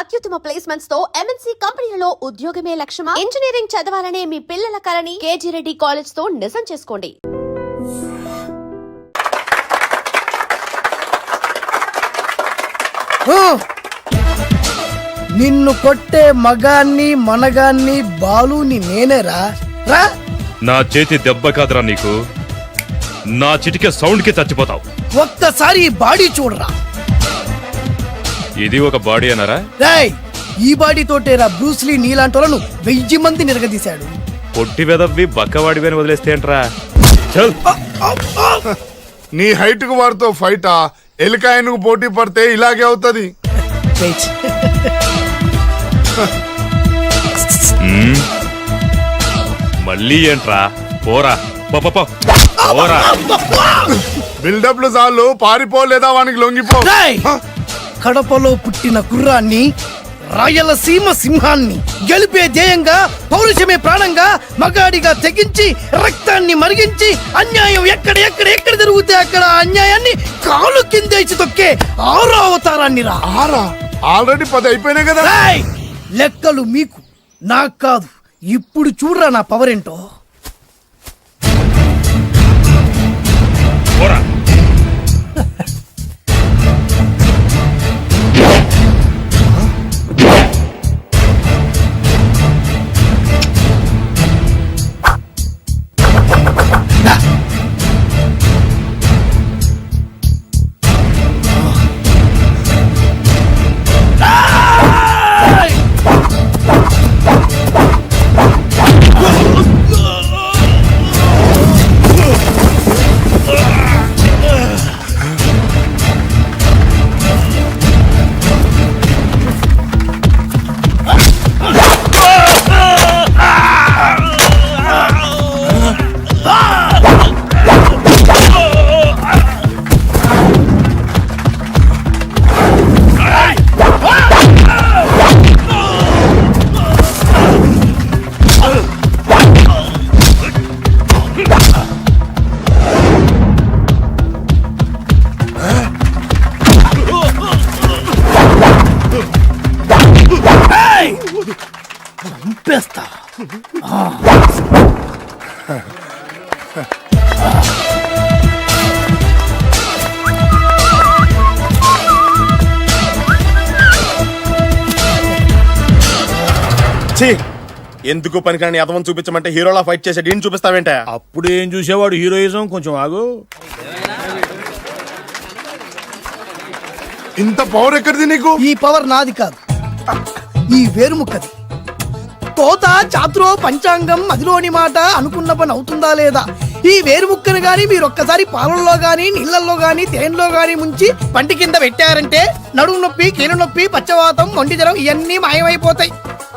అత్యుత్తమ ప్లేస్మెంట్స్ తో ఎంఎన్సీ కంపెనీలలో ఉద్యోగమే లక్ష్యమా? ఇంజనీరింగ్ చదవాలనే మీ పిల్లల కలని కేజీ రెడ్డి కాలేజ్ తో నిజం చేసుకోండి. నిన్ను కొట్టే మగాన్ని మనగాన్ని బాలుని నేనేరా రా. నా చేతి దెబ్బ కాదురా నీకు, నా చిటికే సౌండ్ కి చచ్చిపోతావు. ఒక్కసారి ఈ బాడీ చూడరా. ఇది ఒక బాడీ అన్నారా? రేయ్, ఈ బాడీ తోటేరా బ్రూస్లీ నీలాంటోలను 1000 మంది నిరగదీశాడు. పొట్టి వెదవ్వి బక్కవాడివి అని వదిలేస్తే ఏంట్రా? చల్. నీ హైట్ కు వాడితో ఫైటా? ఎలికాయనకు పోటీ పడితే ఇలాగే అవుతుంది. మళ్ళీ ఏంట్రా? పోరా పోరా. బిల్డప్లు చాలు, పారిపోలేదా వానికి లొంగిపో. కడపలో పుట్టిన కుర్రాన్ని, రాయలసీమ సింహాన్ని గెలిపే ధ్యేయంగా, పౌరుషమే ప్రాణంగా, మగాడిగా తెగించి రక్తాన్ని మరిగించి అన్యాయం ఎక్కడ జరుగుతే అక్కడ అన్యాయాన్ని కాలు కిందేసి తొక్కే 6వ అవతారాన్ని రా. ఆల్రెడీ 10 అయిపోయినాయి కదా. లెక్కలు మీకు, నాకు కాదు. ఇప్పుడు చూడరా నా పవర్ ఏంటో. పోరా. చంపేస్తా. ఎందుకు పనికిరాని అదవం చూపించమంటే హీరోలా ఫైట్ చేసే డీన్ చూపిస్తావేంట? అప్పుడు ఏం చూసేవాడు హీరోయిజం. కొంచెం ఆగు. ఇంత పవర్ ఎక్కడిది నీకు? ఈ పవర్ నాది కాదు, ఈ వేరుముక్కది. కోత చాతురో పంచాంగం మదిలోని మాట అనుకున్న పని అవుతుందా లేదా? ఈ వేరుముక్కను గాని మీరొక్కసారి పాలల్లో గాని నీళ్లలో గాని తేనెలో గాని ముంచి పంటి కింద పెట్టారంటే నడుము నొప్పి, కీలు నొప్పి, పచ్చవాతం, మొండి జ్వరం ఇవన్నీ మాయమైపోతాయి.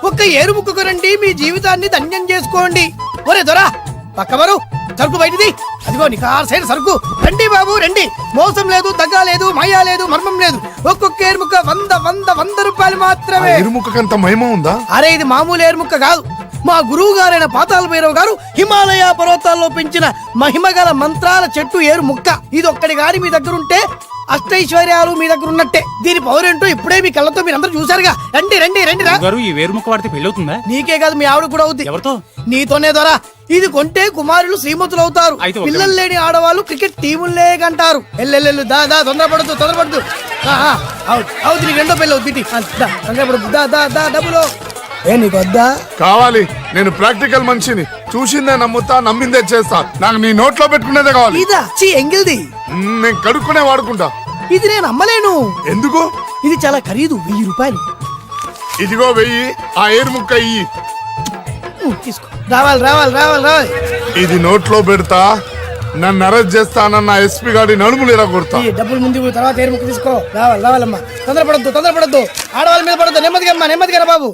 ఒక్క ఏరుముక్కకు రండి, మీ జీవితాన్ని ధన్యం చేసుకోండి. ఒరే దొరా, పక్కవరు సరుకు బయటిది. అదిగో నికార్సైన సరుకు. రండి బాబు రండి. మోసం లేదు, దగ్గ లేదు, మాయా లేదు, మర్మం లేదు. ఒక్కొక్క ఏరుముక్క 100 రూపాయలు మాత్రమే. ఎరుముకంత మహిమ ఉందా? అరే, ఇది మామూలు ఏరుముక్క కాదు. మా గురువు గారైన పాతాళ భైరవ్ గారు హిమాలయ పర్వతాల్లో పెంచిన మహిమగల మంత్రాల చెట్టు ఏరుముక్క. ఇది ఒక్కడి గాని మీ దగ్గర ఉంటే అష్టైశ్వర్యాలు మీ దగ్గర ఉన్నట్టే. దీని పవర్ ఏంటో ఇప్పుడే మీ కళ్ళతో మీరందరూ చూసారుగా. రండి రండి రండి రా. ఈ వేరుముక్క వాడితే పెళ్ళవుతుందా? నీకే కాదు, మీ ఆవిడ కూడా అవుతుంది. ఎవరితో? నీతోనే ద్వారా. ఇది కొంటే కుమారులు శ్రీమంతులు అవుతారు. పిల్లలు లేని ఆడవాళ్ళు క్రికెట్ టీములే కంటారు. ఎల్లెల్లెల్లు దా దా, తొందరపడద్దు. అవుతుంది, నీకు రెండో పెళ్ళి అవుతుంది. డబ్బులు ఏ నీకు వద్దా? కావాలి. నేను ప్రాక్టికల్ మనిషిని. చూసిందే నమ్ముతా, నమ్మిందే చేస్తా. నాకు నీ నోట్లో పెట్టుకునేదే కావాలి. ఇదా ఎంగిల్ది? నేను కడుక్కునే వాడుకుంటా. ఇది నేను అమ్మలేను. ఎందుకు? ఇది చాలా ఖరీదు, 1000 రూపాయలు. ఇదిగో 1000. ఆ ఏరు ముక్క ఇయ్యి. తీసుకో. రావాలి. ఇది నోట్లో పెడతా, నన్ను అరెస్ట్ చేస్తానన్న ఎస్పీ గారి నడుములు ఇలా కొడతా. డబ్బులు ముందు, తర్వాత ఏరు ముక్క తీసుకో. రావాలమ్మా. తొందరపడద్దు. ఆడవాళ్ళ మీద పడద్దు. నెమ్మదిగా బాబు.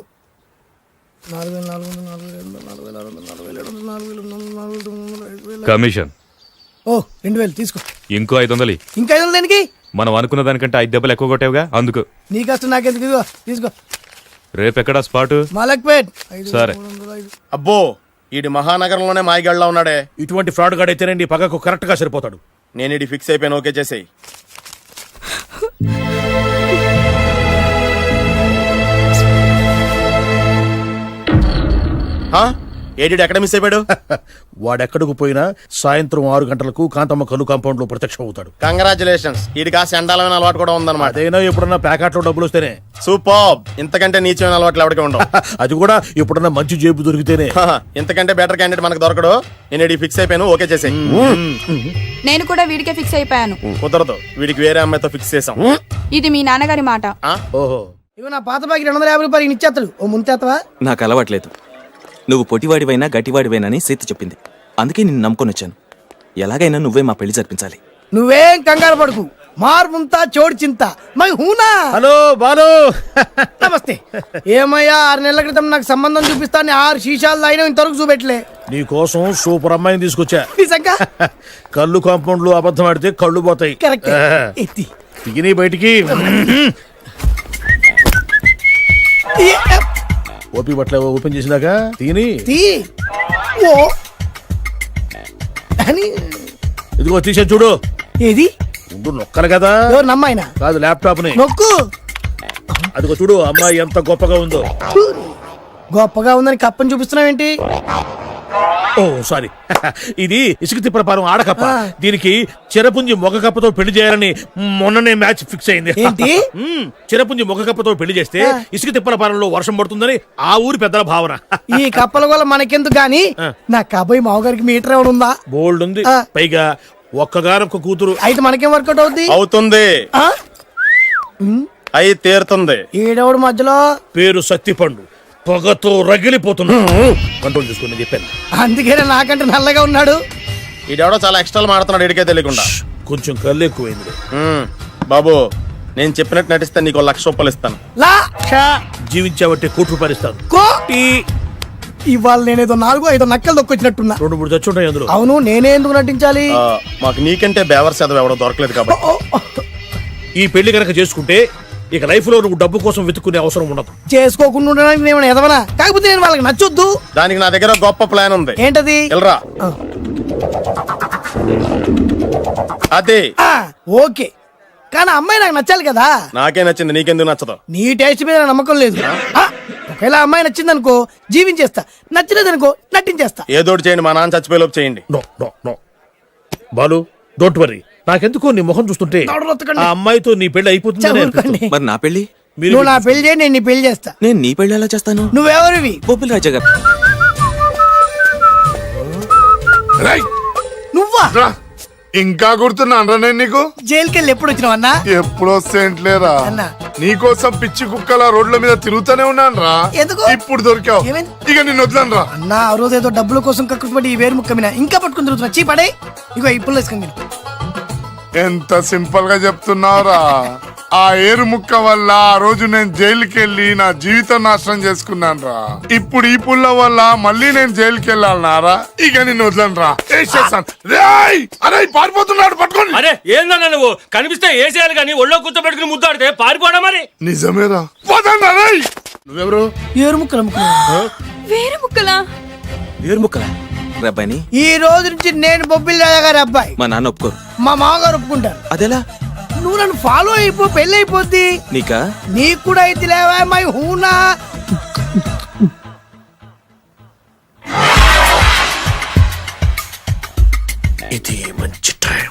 4,4,4,4,4,4,4,4,4,4,4,4,4,4,4,4,4,4,4,4,4,4,4,4,4,4,4,4,4,4,4,4,4,4,4,4,4,4,4,4,4,000 తీసుకో. ఇంకో 500. ఇంకా 500 దేనికి? మనం అనుకున్న దానికంటే 5 దెబ్బల కంటే 5 దెబ్బలు ఎక్కువ కొట్టేవుగా, అందుకు. నీ కష్టం నాకెందుకు? తీసుకో. రేపెక్కడా స్పాట్? మలక్పేట్. సరే. అబ్బో, ఈడి మహానగరంలోనే మాయగాళ్ళ ఉన్నాడే. ఇటువంటి ఫ్రాడ్ గాడైతేనండి పగకు కరెక్ట్ గా సరిపోతాడు. నేను ఇది ఫిక్స్ అయిపోయాను. ఓకే చేసేయి. ఏడి ఎక్కడ మిస్ అయిపోయాడు? వాడెక్కడికి పోయినా సాయంత్రం 6 గంటలకు కాంతమ్మ కల్లు కాంపౌండ్ లో ప్రత్యక్షం అవుతాడు. కంగ్రాచులేషన్స్, వీడికి ఆ సెండాలమైన అలవాటు కూడా ఉందన్నమాట. అదైనా ఎప్పుడన్నా ప్యాకెట్లో డబ్బులు వస్తేనే. సూపర్, ఇంతకంటే నీచమైన అలవాట్లు ఎవరికి ఉండవు. అది కూడా ఎప్పుడన్నా మంచి జేబు దొరికితేనే. ఇంతకంటే బెటర్ క్యాండిడేట్ మనకు దొరకడు. నేను ఫిక్స్ అయిపోయాను, ఓకే చేసే. నేను కూడా వీడికే ఫిక్స్ అయిపోయాను. కుదరదు, వీడికి వేరే అమ్మాయితో ఫిక్స్ చేసాం. ఇది మీ నాన్నగారి మాట. ఓహో, ఇవి నా పాత బాకి 250 రూపాయలు ఇచ్చేస్తాడు. ఓ ముంతేత్తవా? నాకు అలవాట్లేదు. నువ్వు పొట్టివాడివైనా గట్టివాడివైనని సీత చెప్పింది. అందుకే నిన్ను నమ్ముకొని వచ్చాను. ఎలాగైనా నువ్వే మా పెళ్లి జరిపించాలి. నువ్వేం కంగారు పడుకు. మార్ ముంతా చోడు చింత మై హూనా. హలో బాలు. నమస్తే. ఏమయ్యా 6 నెలల క్రితం నాకు సంబంధం చూపిస్తాను 6 శీషాలు అయినా ఇంతవరకు చూపెట్టలే. నీ కోసం సూపర్ అమ్మాయిని తీసుకొచ్చా. నిజంగా? కళ్ళు కాంపౌండ్ లో అబద్ధం ఆడితే కళ్ళు పోతాయి. కరెక్ట్. ఎత్తి తిగిని బయటికి. ఓపి బట్ల ఓపెన్ చేసినాక తిని తీ. ఓ అని ఇదిగో తీసే చూడు. ఏది? ఉండు, నొక్కలు కదా. ఎవరు నమ్మాయినా? కాదు, ల్యాప్టాప్ ని నొక్కు. అదిగో చూడు, అమ్మాయి ఎంత గొప్పగా ఉందో. గొప్పగా ఉందని కప్పని చూపిస్తున్నావేంటి? ఓ సారీ, ఇది ఇసుక తిప్పల పారం ఆడకప్ప. దీనికి చిరపుంజి మొగ కప్పతో పెళ్లి చేయాలని మొన్ననే మ్యాచ్ ఫిక్స్ అయింది. ఏంటి? చిరపుంజి మొగ కప్పతో పెళ్లి చేస్తే ఇసుక తిప్పల పారంలో వర్షం పడుతుందని ఆ ఊరి పెద్దల భావన. ఈ కప్పల వల్ల మనకెందుకు గాని నా కాబోయే మామగారికి మీటర్ ఎవరు ఉందా? బోల్డ్ ఉంది. పైగా ఒక్కగారొక్క కూతురు. అయితే మనకేం వర్కౌట్ అవుద్ది? అవుతుంది, అయి తీరుతుంది. ఈడెవడు మధ్యలో? పేరు సత్తిపండు, పొగతో రగిలిపోతున్నా. కంట్రోల్ చూసుకుని చెప్పాను. అందుకేనే నాకంటే నల్లగా ఉన్నాడు. ఈడెవడో చాలా ఎక్స్ట్రాలు మాడుతున్నాడు, ఇడికే తెలియకుండా. కొంచెం కళ్ళు ఎక్కువైంది. బాబు, నేను చెప్పినట్టు నటిస్తే నీకు 1,00,000 రూపాయలు ఇస్తాను. జీవించావంటే ₹1,00,000 ఇస్తాను. ఇవాళ నేనేదో 4-5 నక్కలు దొక్కొచ్చినట్టున్నా. 2-3 చచ్చుంటాయి అందులో. అవును, నేనే ఎందుకు నటించాలి? మాకు నీకంటే బేవర్ చదువు ఎవడో దొరకలేదు కాబట్టి. ఈ పెళ్లి కనుక చేసుకుంటే ఇక లైఫ్ లో నువ్వు డబ్బు కోసం వెతుక్కునే అవసరం ఉండదు. చేసుకోకుండా ఉండడానికి నేను ఎదవనా? కాకపోతే నేను వాళ్ళకి నచ్చొద్దు. దానికి నా దగ్గర గొప్ప ప్లాన్ ఉంది. ఏంటది? వెళ్ళరా. అదే. ఓకే, కానీ అమ్మాయి నాకు నచ్చాలి కదా. నాకే నచ్చింది, నీకెందుకు నచ్చదు? నీ టేస్ట్ మీద నాకు నమ్మకం లేదు. ఒకవేళ అమ్మాయి నచ్చిందనుకో జీవించేస్తా, నచ్చలేదనుకో నటించేస్తా. ఏదోటి చేయండి, మా నాన్న చచ్చిపోయేలోపు చేయండి. No no no Balu, don't worry. నాకెందుకో నీ మొహం చూస్తుంటే ఆ అమ్మాయితో నీ పెళ్లి అయిపోతుంది. మరి నా పెళ్లి? నువ్వు నా పెళ్లి చేయి, నేను నీ పెళ్లి చేస్తా. నేను నీ పెళ్లి ఎలా చేస్తాను? నువ్వెవరివి? బొబ్బిలి రాజా గారు. నువ్వా? ఇంకా గుర్తున్నాను రా నేను నీకు. జైలుకెళ్ళి ఎప్పుడు వచ్చినావన్నా? ఎప్పుడో సెంట్లేరా. అన్నా. నీకోసం పిచ్చి కుక్కల రోడ్ల మీద తిరుగుతూనే ఉన్నాను రా. ఎందుకు? ఇప్పుడు దొరికావు. ఏమైంది? ఇక నిన్ను వదలను రా. అన్నా, ఆ రోజు ఏదో డబ్బుల కోసం కక్కుపడి ఈ వేరు ముక్క మీద ఇంకా పట్టుకుని తిరుగుతున్నా. చీ పడే. ఇగో ఇప్పుడు వేసుకుని ఎంత సింపుల్ గా చెప్తున్నావురా. ఆ ఏరు ముక్క వల్ల ఆ రోజు నేను జైలుకి వెళ్ళి నా జీవితం నాశనం చేసుకున్నాను రా. ఇప్పుడు ఈ పుల్ల వల్ల మళ్ళీ నేను జైలుకి వెళ్ళాలన్నారా? ఇక నిన్ను వదలను రా. అరే పారిపోతున్నాడు, పట్టుకోండి. అరే ఏందన్నా నువ్వు? కనిపిస్తే ఏసేయాలి కానీ ఒళ్ళో కూర్చోబెట్టుకుని ముద్దాడితే పారిపోవడం మరి. నిజమేరా. పోదండి. అరే నువ్వెవరు? ఏరు ముక్కలు వేరే ముక్కలా? వేరు ముక్కలా? రబ్బాయిని ఈ రోజు నుంచి నేను బొబ్బిలి రాజా గారి అబ్బాయి. మా నాన్న ఒప్పుకోరు. మా మామగారు ఒప్పుకుంటారు. అదెలా? నువ్వు నన్ను ఫాలో అయిపో, పెళ్లి అయిపోద్ది. నీకా? నీకు కూడా అయితే లేవా మై హూనా. ఇది మంచి టైం.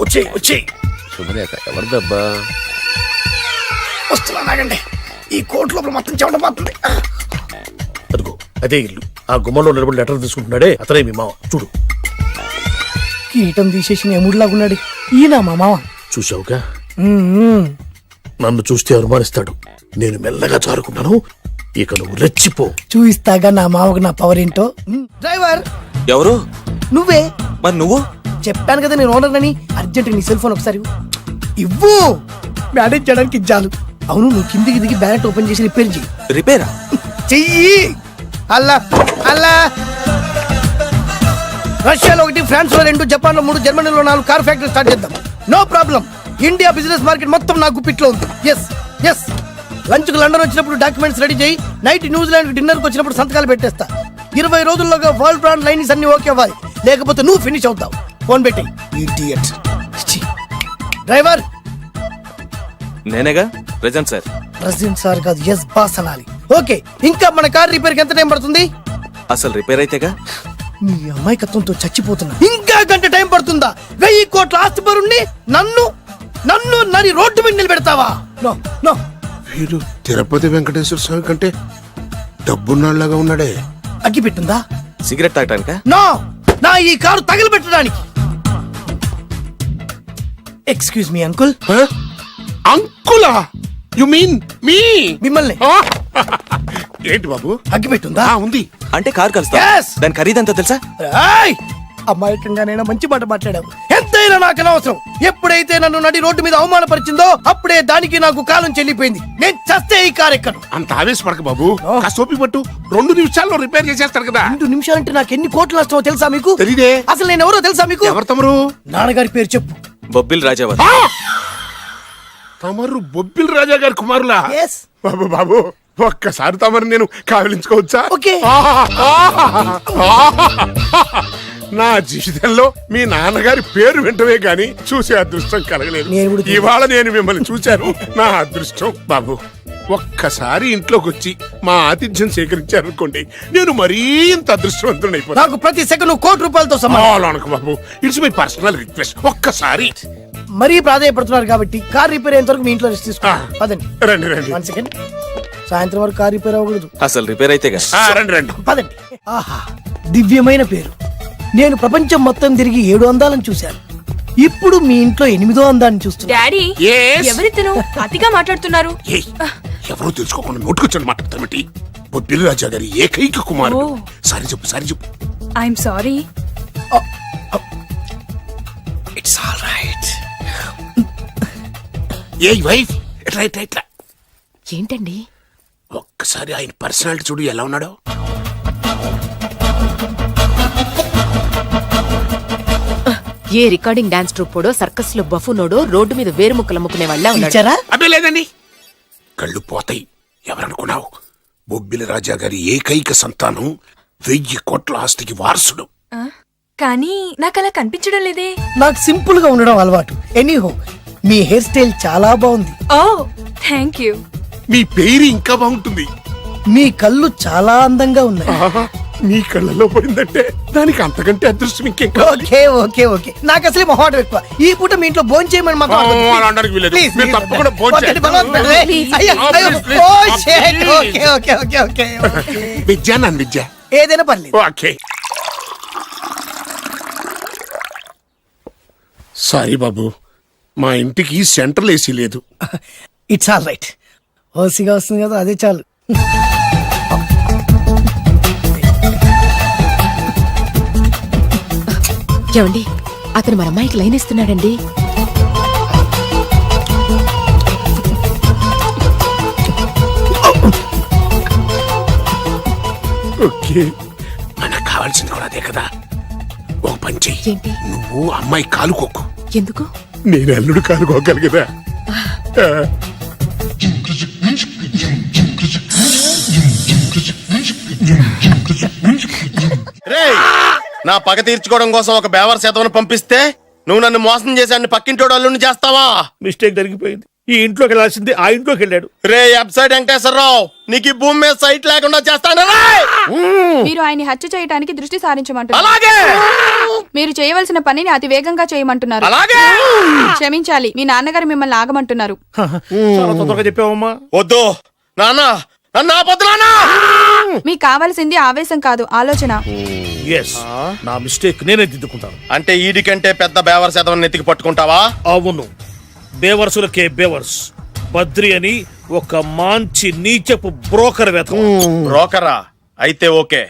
వచ్చేయ్. శుభలేఖ ఎవరిదబ్బా? వస్తున్నా, నాగండి. ఈ కోట్ లోపల మొత్తం చెమటపోతుంది. అదిగో అదే ఇల్లు. ఆ గుమ్మలో నిలబడి లెటర్ తీసుకుంటున్నాడే అతనే మీ మామ. చూడు, కీటం తీసేసి ఎముడిలాగున్నాడు. ఈయన మా మామ. చూసావుగా? నన్ను చూస్తే అనుమానిస్తాడు. నేను మెల్లగా జారుకున్నాను. ఇక నువ్వు రెచ్చిపో. చూయిస్తాగా నా మామకు నా పవర్ ఏంటో. డ్రైవర్ ఎవరు? నువ్వే. మరి నువ్వు? చెప్పాను కదా నేను ఓనర్ అని. అర్జెంట్ నీ సెల్ ఫోన్ ఒకసారి ఇవ్వు. మేనేజ్ చేయడానికి ఇచ్చాను. అవును, నువ్వు కిందికి దిగి బ్యాలెట్ ఓపెన్ చేసి రిపేర్ చెయ్యి. రిపేరా? చెయ్యి. అల్లా అల్లా. రష్యాలో 1, ఫ్రాన్స్ లో 2, జపాన్ లో 3, జర్మనీలో 4 కార్ ఫ్యాక్టరీ స్టార్ట్ చేద్దాం. No problem. India business market మొత్తం నా గుప్పిట్లో ఉంది. ఎస్. లంచ్ కు లండన్ వచ్చినప్పుడు డాక్యుమెంట్స్ రెడీ చేయి. నైట్ న్యూజిలాండ్ డిన్నర్ కు వచ్చినప్పుడు సంతకాలు పెట్టేస్తా. 20 రోజుల్లోగా వరల్డ్ బ్రాండ్ లైన్స్ అన్ని ఓకే అవ్వాలి, లేకపోతే నువ్వు ఫినిష్ అవుతావు. ఫోన్ పెట్టి. ఇడియట్. డ్రైవర్. నేనేగా ప్రెజెంట్ సార్. ప్రెసిడెంట్ సార్ కాదు, ఎస్ బాస్ అనాలి. ఓకే, ఇంకా మన కార్ రిపేర్ కి ఎంత టైం పడుతుంది? అసలు రిపేర్ అయితేగా. నీ అమాయకత్వంతో చచ్చిపోతున్నా. ఇంకా గంట టైం పడుతుందా? 1000 కోట్ల ఆస్తి పరుణ్ణి నన్ను నన్ను నరి రోడ్డు మీద నిలబెడతావా? No no. వీడు తిరుపతి వెంకటేశ్వర స్వామి కంటే డబ్బున్నాళ్ళగా ఉన్నాడే. అగ్గి పెట్టుందా? సిగరెట్ తాగటానికా? నో, నా ఈ కారు తగలబెట్టడానికి. Excuse me uncle. అంకులా? You mean me? మిమ్మల్ని. ఏంటి బాబు? అగ్గి పెట్టుందా? ఉంది. అంటే కారు కలుస్తా. Yes. దాని ఖరీదంతా తెలుసా? ఏయ్! అమాయకంగానైనా మంచి మాట మాట్లాడావు. ఎంతైనా నాకు అనవసరం. ఎప్పుడైతే నన్ను నడి రోడ్డు మీద అవమానపరిచిందో అప్పుడే దానికి నాకు కాలం చెల్లిపోయింది. నేను చస్తే ఈ కారు ఎక్కను. అంత ఆవేశపడక బాబు. కాస్త ఓపిక పట్టు. 2 నిమిషాల్లో రిపేర్ చేసేస్తారు కదా. 2 నిమిషాలంటే నాకు ఎన్ని కోట్లు నష్టమో తెలుసా మీకు? తెలీదే. అసలు నేను ఎవరో తెలుసా మీకు? ఎవరు తమరు? నాన్నగారి పేరు చెప్పు. బొబ్బిల్ రాజావారు. తమరు బొబ్బిల్ రాజా గారి కుమారులా? Yes. బాబు బాబు ఒక్కసారి తమరు నేను కావలించుకోవచ్చా? ఓకే. నా జీవితంలో మీ నాన్నగారి పేరు వింటమే గాని చూసే అదృష్టం కలగలేదు. నేను కూడా చూడలేదు. ఇవాళ నేను మిమ్మల్ని చూశాను. నా అదృష్టం. బాబు ఒక్కసారి ఇంట్లోకి వచ్చి మా ఆతిథ్యం సేకరించారనుకోండి, నేను మరీ ఇంత అదృష్టవంతుడైపోతాను. నాకు ప్రతి సెకండ్ కోటి సమానం. అనకు బాబు, ఇట్స్ మై పర్సనల్ రిక్వెస్ట్. ఒక్కసారి మరీ ప్రాధాన్యపడుతున్నారు కాబట్టి కార్ రిపేర్ అయ్యేంత వరకు మీ ఇంట్లో రెస్ట్ తీసుకోండి. పదండి. రండి రండి. 1 సెకండ్. సాయంత్రం వరకు కార్ రిపేర్ అవ్వకూడదు. అసలు రిపేర్ అయితేగా. రండి రండి. పదండి. ఆహా, దివ్యమైన పేరు. నేను ప్రపంచం మొత్తం తిరిగి 7 అందాలను చూశాను. ఇప్పుడు మీ ఇంట్లో 8వ అందాన్ని చూస్తున్నా. Daddy Yes. ఎవరితను అతిగా మాట్లాడుతున్నారు? ఏయ్, ఎవరో తెలుసుకోకుండా నోటుకొచ్చాను మాట్లాడతామటి. బొబ్బిలి రాజా గారి ఏకైక కుమారుడు. ఓ. సారీ చెప్పు, సారీ చెప్పు. I'm sorry. It's all right. A wife, ఎట్లా ఎట్లా ఎట్లా ఏంటండి? ఒక్కసారి ఆయన పర్సనాలిటీ చూడు ఎలా ఉన్నాడో. ఏ రికార్డింగ్ డాన్స్ ట్రూపోడో సర్కస్ లో బఫునోడో రోడ్డు మీద వేరుముక్కలు అమ్ముకునే వాళ్ళ ఉన్నాడు. ఇచ్చారా? అబ్బే లేదండి. కళ్ళు పోతాయి. ఎవరనుకున్నావు? బొబ్బిలి రాజా గారి ఏకైక సంతానం 1000 కోట్ల ఆస్తికి వారసుడు. కానీ నాకు అలా కనిపించడం లేదే. నాకు సింపుల్ గా ఉండడం అలవాటు. ఎనీహో, మీ హెయిర్ స్టైల్ చాలా బాగుంది. ఓ థ్యాంక్ యూ. మీ పేరు ఇంకా బాగుంటుంది. మీ కళ్ళు చాలా అందంగా ఉన్నాయి. ఆహా, మీ కళ్ళలో పడిందంటే దానికి అంతకంటే అదృష్టం ఇంకేం కావాలి? Okay okay okay. నాకు అసలే మొహాటం ఎక్కువ. ఈ పూట మీ ఇంట్లో భోజనం చేయమని మాత్రం అనొద్దు. అలా అనడానికి వీలేదు. Please, మీరు please. తప్పకుండా భోజనం వద్దండి, చేయండి. బలవంతం. అయ్యో, అయ్యో. Please, ఓ, please. shit. Please. Okay okay okay okay okay. Vidya నన్ను విద్య. ఏదైనా పర్లేదు. ఓకే. సారీ బాబు, మా ఇంటికి సెంట్రల్ ఏసీ లేదు. It's all right. ఓసిగా వస్తుంది కదా, అదే చాలు. ఏమండి, అతను మన అమ్మాయికి లైన్ ఇస్తున్నాడండి. ఓకే, మనకు కావాల్సింది కూడా అదే కదా. ఒక పని చెయ్యి. ఏంటి? నువ్వు అమ్మాయి కాలుకోకు, ఎందుకు? నేను అల్లుడు కాలుకోగలి కదా. రేయ్, నా పగ తీర్చుకోవడం కోసం ఒక బేవర్ శాతం పంపిస్తే నువ్వు నన్ను మోసం చేశాన్ని పక్కింటోడు అల్లుని చేస్తావా? మిస్టేక్ జరిగిపోయింది. ఈ ఇంట్లోకి వెళ్ళాల్సింది ఆ ఇంట్లోకి వెళ్ళాడు. రే వెబ్సైట్ వెంకటేశ్వరరావు, నీకు ఈ భూమి మీద సైట్ లేకుండా చేస్తాను. మీరు ఆయన్ని హత్య చేయడానికి దృష్టి సారించమంటున్నారు. అలాగే మీరు చేయవలసిన పనిని అతి వేగంగా చేయమంటున్నారు. అలాగే క్షమించాలి, మీ నాన్నగారు మిమ్మల్ని ఆగమంటున్నారు. చాలా తొందరగా చెప్పావమ్మా. వద్దు నాన్న, నన్ను ఆపొద్దు నాన్న. మీకు కావాల్సింది ఆవేశం కాదు, ఆలోచన. ఎస్, నా మిస్టేక్ నేనే దిద్దుకుంటాను. అంటే ఈడి కంటే పెద్ద బేవర్ శాతం నెత్తికి పట్టుకుంటావా? అవును, బేవర్సులకే బేవర్స్. బద్రి అని ఒక మంచి నీచపు బ్రోకర్ వేతం. బ్రోకరా? అయితే ఓకే.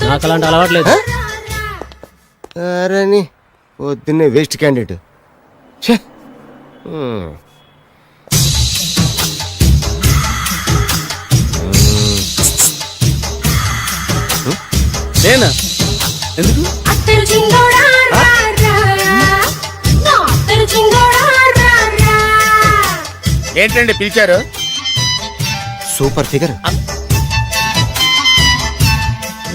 నాకు అలాంటి అలవాట్లేదు. అరే పొద్దున్నే వేస్ట్ క్యాండిడేట్. నేనా? ఎందుకు? ఏంటండి పిలిచారు? Super figure.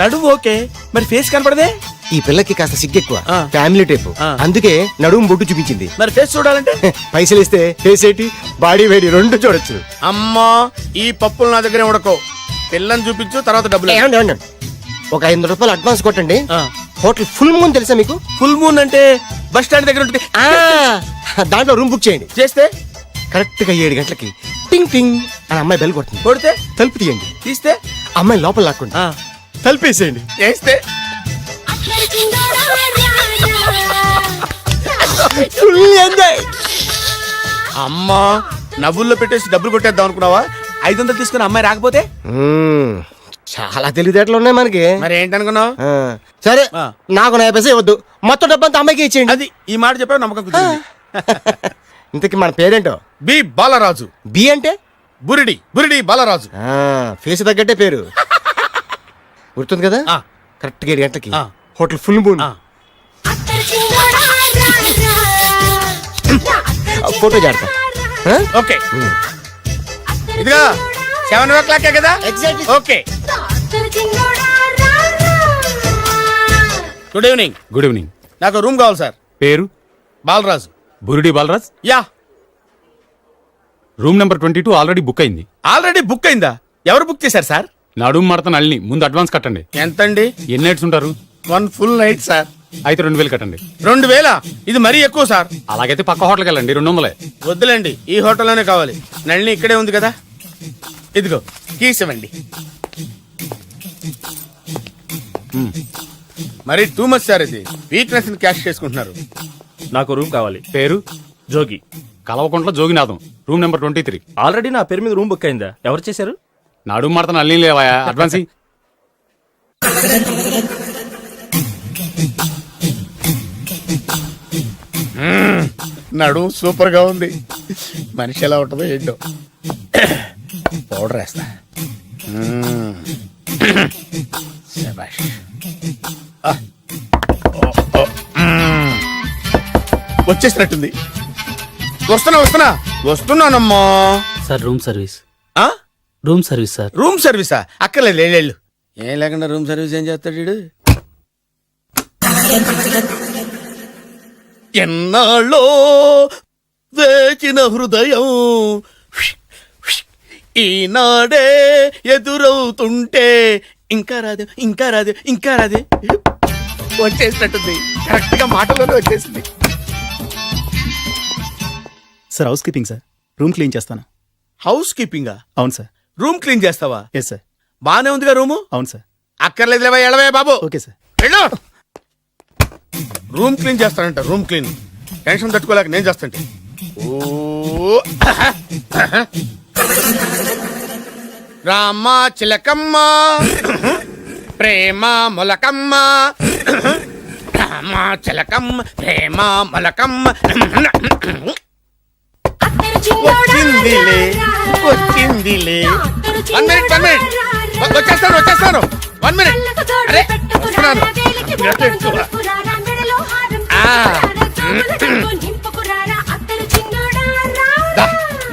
నడుము ఓకే, మరి ఫేస్ కనపడదే. ఈ పిల్లకి కాస్త సిగ్గెక్కువ, ఆ. Family type. ఆ. అందుకే నడుము బొట్టు చూపించింది. మరి ఫేస్ చూడాలంటే పైసలు ఇస్తే ఫేస్ ఏంటి బాడీ వేడి రెండు చూడొచ్చు. అమ్మా, ఈ పప్పులు నా దగ్గరే ఉడకో. పిల్లని చూపించు, తర్వాత డబ్బులు. ఏమండి, ఏమండి? ఒక 500 రూపాయలు అడ్వాన్స్ కొట్టండి. ఆ. హోటల్ ఫుల్ మూన్ తెలుసా మీకు? ఫుల్ మూన్ అంటే బస్ స్టాండ్ దగ్గర ఉంటుంది. ఆ, దాంట్లో రూమ్ బుక్ చేయండి. చేస్తే కరెక్ట్ గా 7 గంటలకి టింగ్ టింగ్ అని అమ్మాయి బెల్ కొడుతుంది. కొడితే తలుపు తీయండి. తీస్తే అమ్మాయి లోపల లాక్కోండి. తలుపేసేయండి. చేస్తే ఫుల్ ఎంజాయ్. అమ్మా, నవ్వుల్లో పెట్టేసి డబ్బులు కొట్టేద్దాం అనుకున్నావా? 500 తీసుకుని అమ్మాయి రాకపోతే చాలా తెలివితేటలు ఉన్నాయి మనకి. మరి ఏంటనుకున్నావు? ఆ, సరే ఆ. నాకు 50 పైసలు వద్దు, మొత్తం డబ్బంతా అమ్మాయికి ఇచ్చేయండి. అది ఈ మాట చెప్పావు, నమ్మకం కుదిరింది. ఇంతకి మన పేరేంటో? బి బాలరాజు. బి అంటే బురిడి బురిడి బాలరాజు. ఫేస్ తగ్గట్టే పేరు. గుర్తుంది కదా? ఆ. కరెక్ట్ గా 7 గంటలకి ఆ. Hotel full moon. ఆ. ఫోటో చేడతా. ఓకే, ఇదిగా 7 కదా? Exactly. Okay. Good evening. Good evening. నాకు రూమ్ కావాలి సార్. పేరు? Balaraju. Burudi Balaraj. Yeah. Room number 22 already book అయింది. ఆల్రెడీ బుక్ అయిందా? ఎవరు బుక్ చేశారు సార్? నడుము మడత నల్ని ముందు అడ్వాన్స్ కట్టండి. ఎంతండి? ఎన్ని నైట్స్ ఉంటారు? 1 ఫుల్ నైట్ సార్. అయితే 2000 కట్టండి. 2000? ఇది మరీ ఎక్కువ సార్. అలాగైతే పక్క హోటల్కి వెళ్ళండి, 200. వద్దులేండి, ఈ హోటల్లోనే కావాలి. నళిని ఇక్కడే ఉంది కదా. ఇదిగో కీస్ ఇవ్వండి. మరి టూ మచ్ సార్, ఇది వీక్నెస్ క్యాష్ చేసుకుంటున్నారు. నాకు రూమ్ కావాలి. పేరు? Jogi. Kalavakuntla Joginatham. Room number 23. Already నా పేరు మీద రూమ్ బుక్ అయిందా? ఎవరు చేశారు? నడుము మడత నల్ని లేవా? అడ్వాన్స్ ఇయ్యి. నడుము సూపర్ గా ఉంది. మనిషి ఎలా ఉంటుందో ఏంటో. పౌడర్ వేస్తా. శభాష్. వచ్చేసినట్టుంది. వస్తున్నానమ్మా. Sir room service. ఆ? Room service sir. రూమ్ సర్వీసా? అక్కర్లేదు, లేళ్ళు. ఏం లేకుండా రూమ్ సర్వీస్ ఏం చేస్తాడు వీడు? ఎన్నాళ్ళో వేచిన హృదయం ఈనాడే ఎదురవుతుంటే ఇంకా రాదు, ఇంకా రాదు, ఇంకా రాదు. వచ్చేసినట్టుంది. కరెక్ట్ గా మాటలోనే వచ్చేసింది. Sir housekeeping sir. Room clean చేస్తాను. హౌస్ కీపింగా? అవును సార్. రూమ్ క్లీన్ చేస్తావా? Yes sir. బానే ఉందిగా రూము? అవును సార్. అక్కర్లేదు, లేవా, ఎడవే బాబు. Okay sir. వెళ్ళు. రూమ్ క్లీన్ చేస్తానంట. రూమ్ క్లీన్ టెన్షన్ తట్టుకోలేక నేను చేస్తాంటే. ఓ రామ చిలకమ్మ ప్రేమ మొలకమ్మ, రామ చిలకమ్మ ప్రేమ మొలకమ్మ. వచ్చిందిలే వచ్చిందిలే. 1 minute. వచ్చేస్తాను. 1 minute. అరే వస్తున్నాను.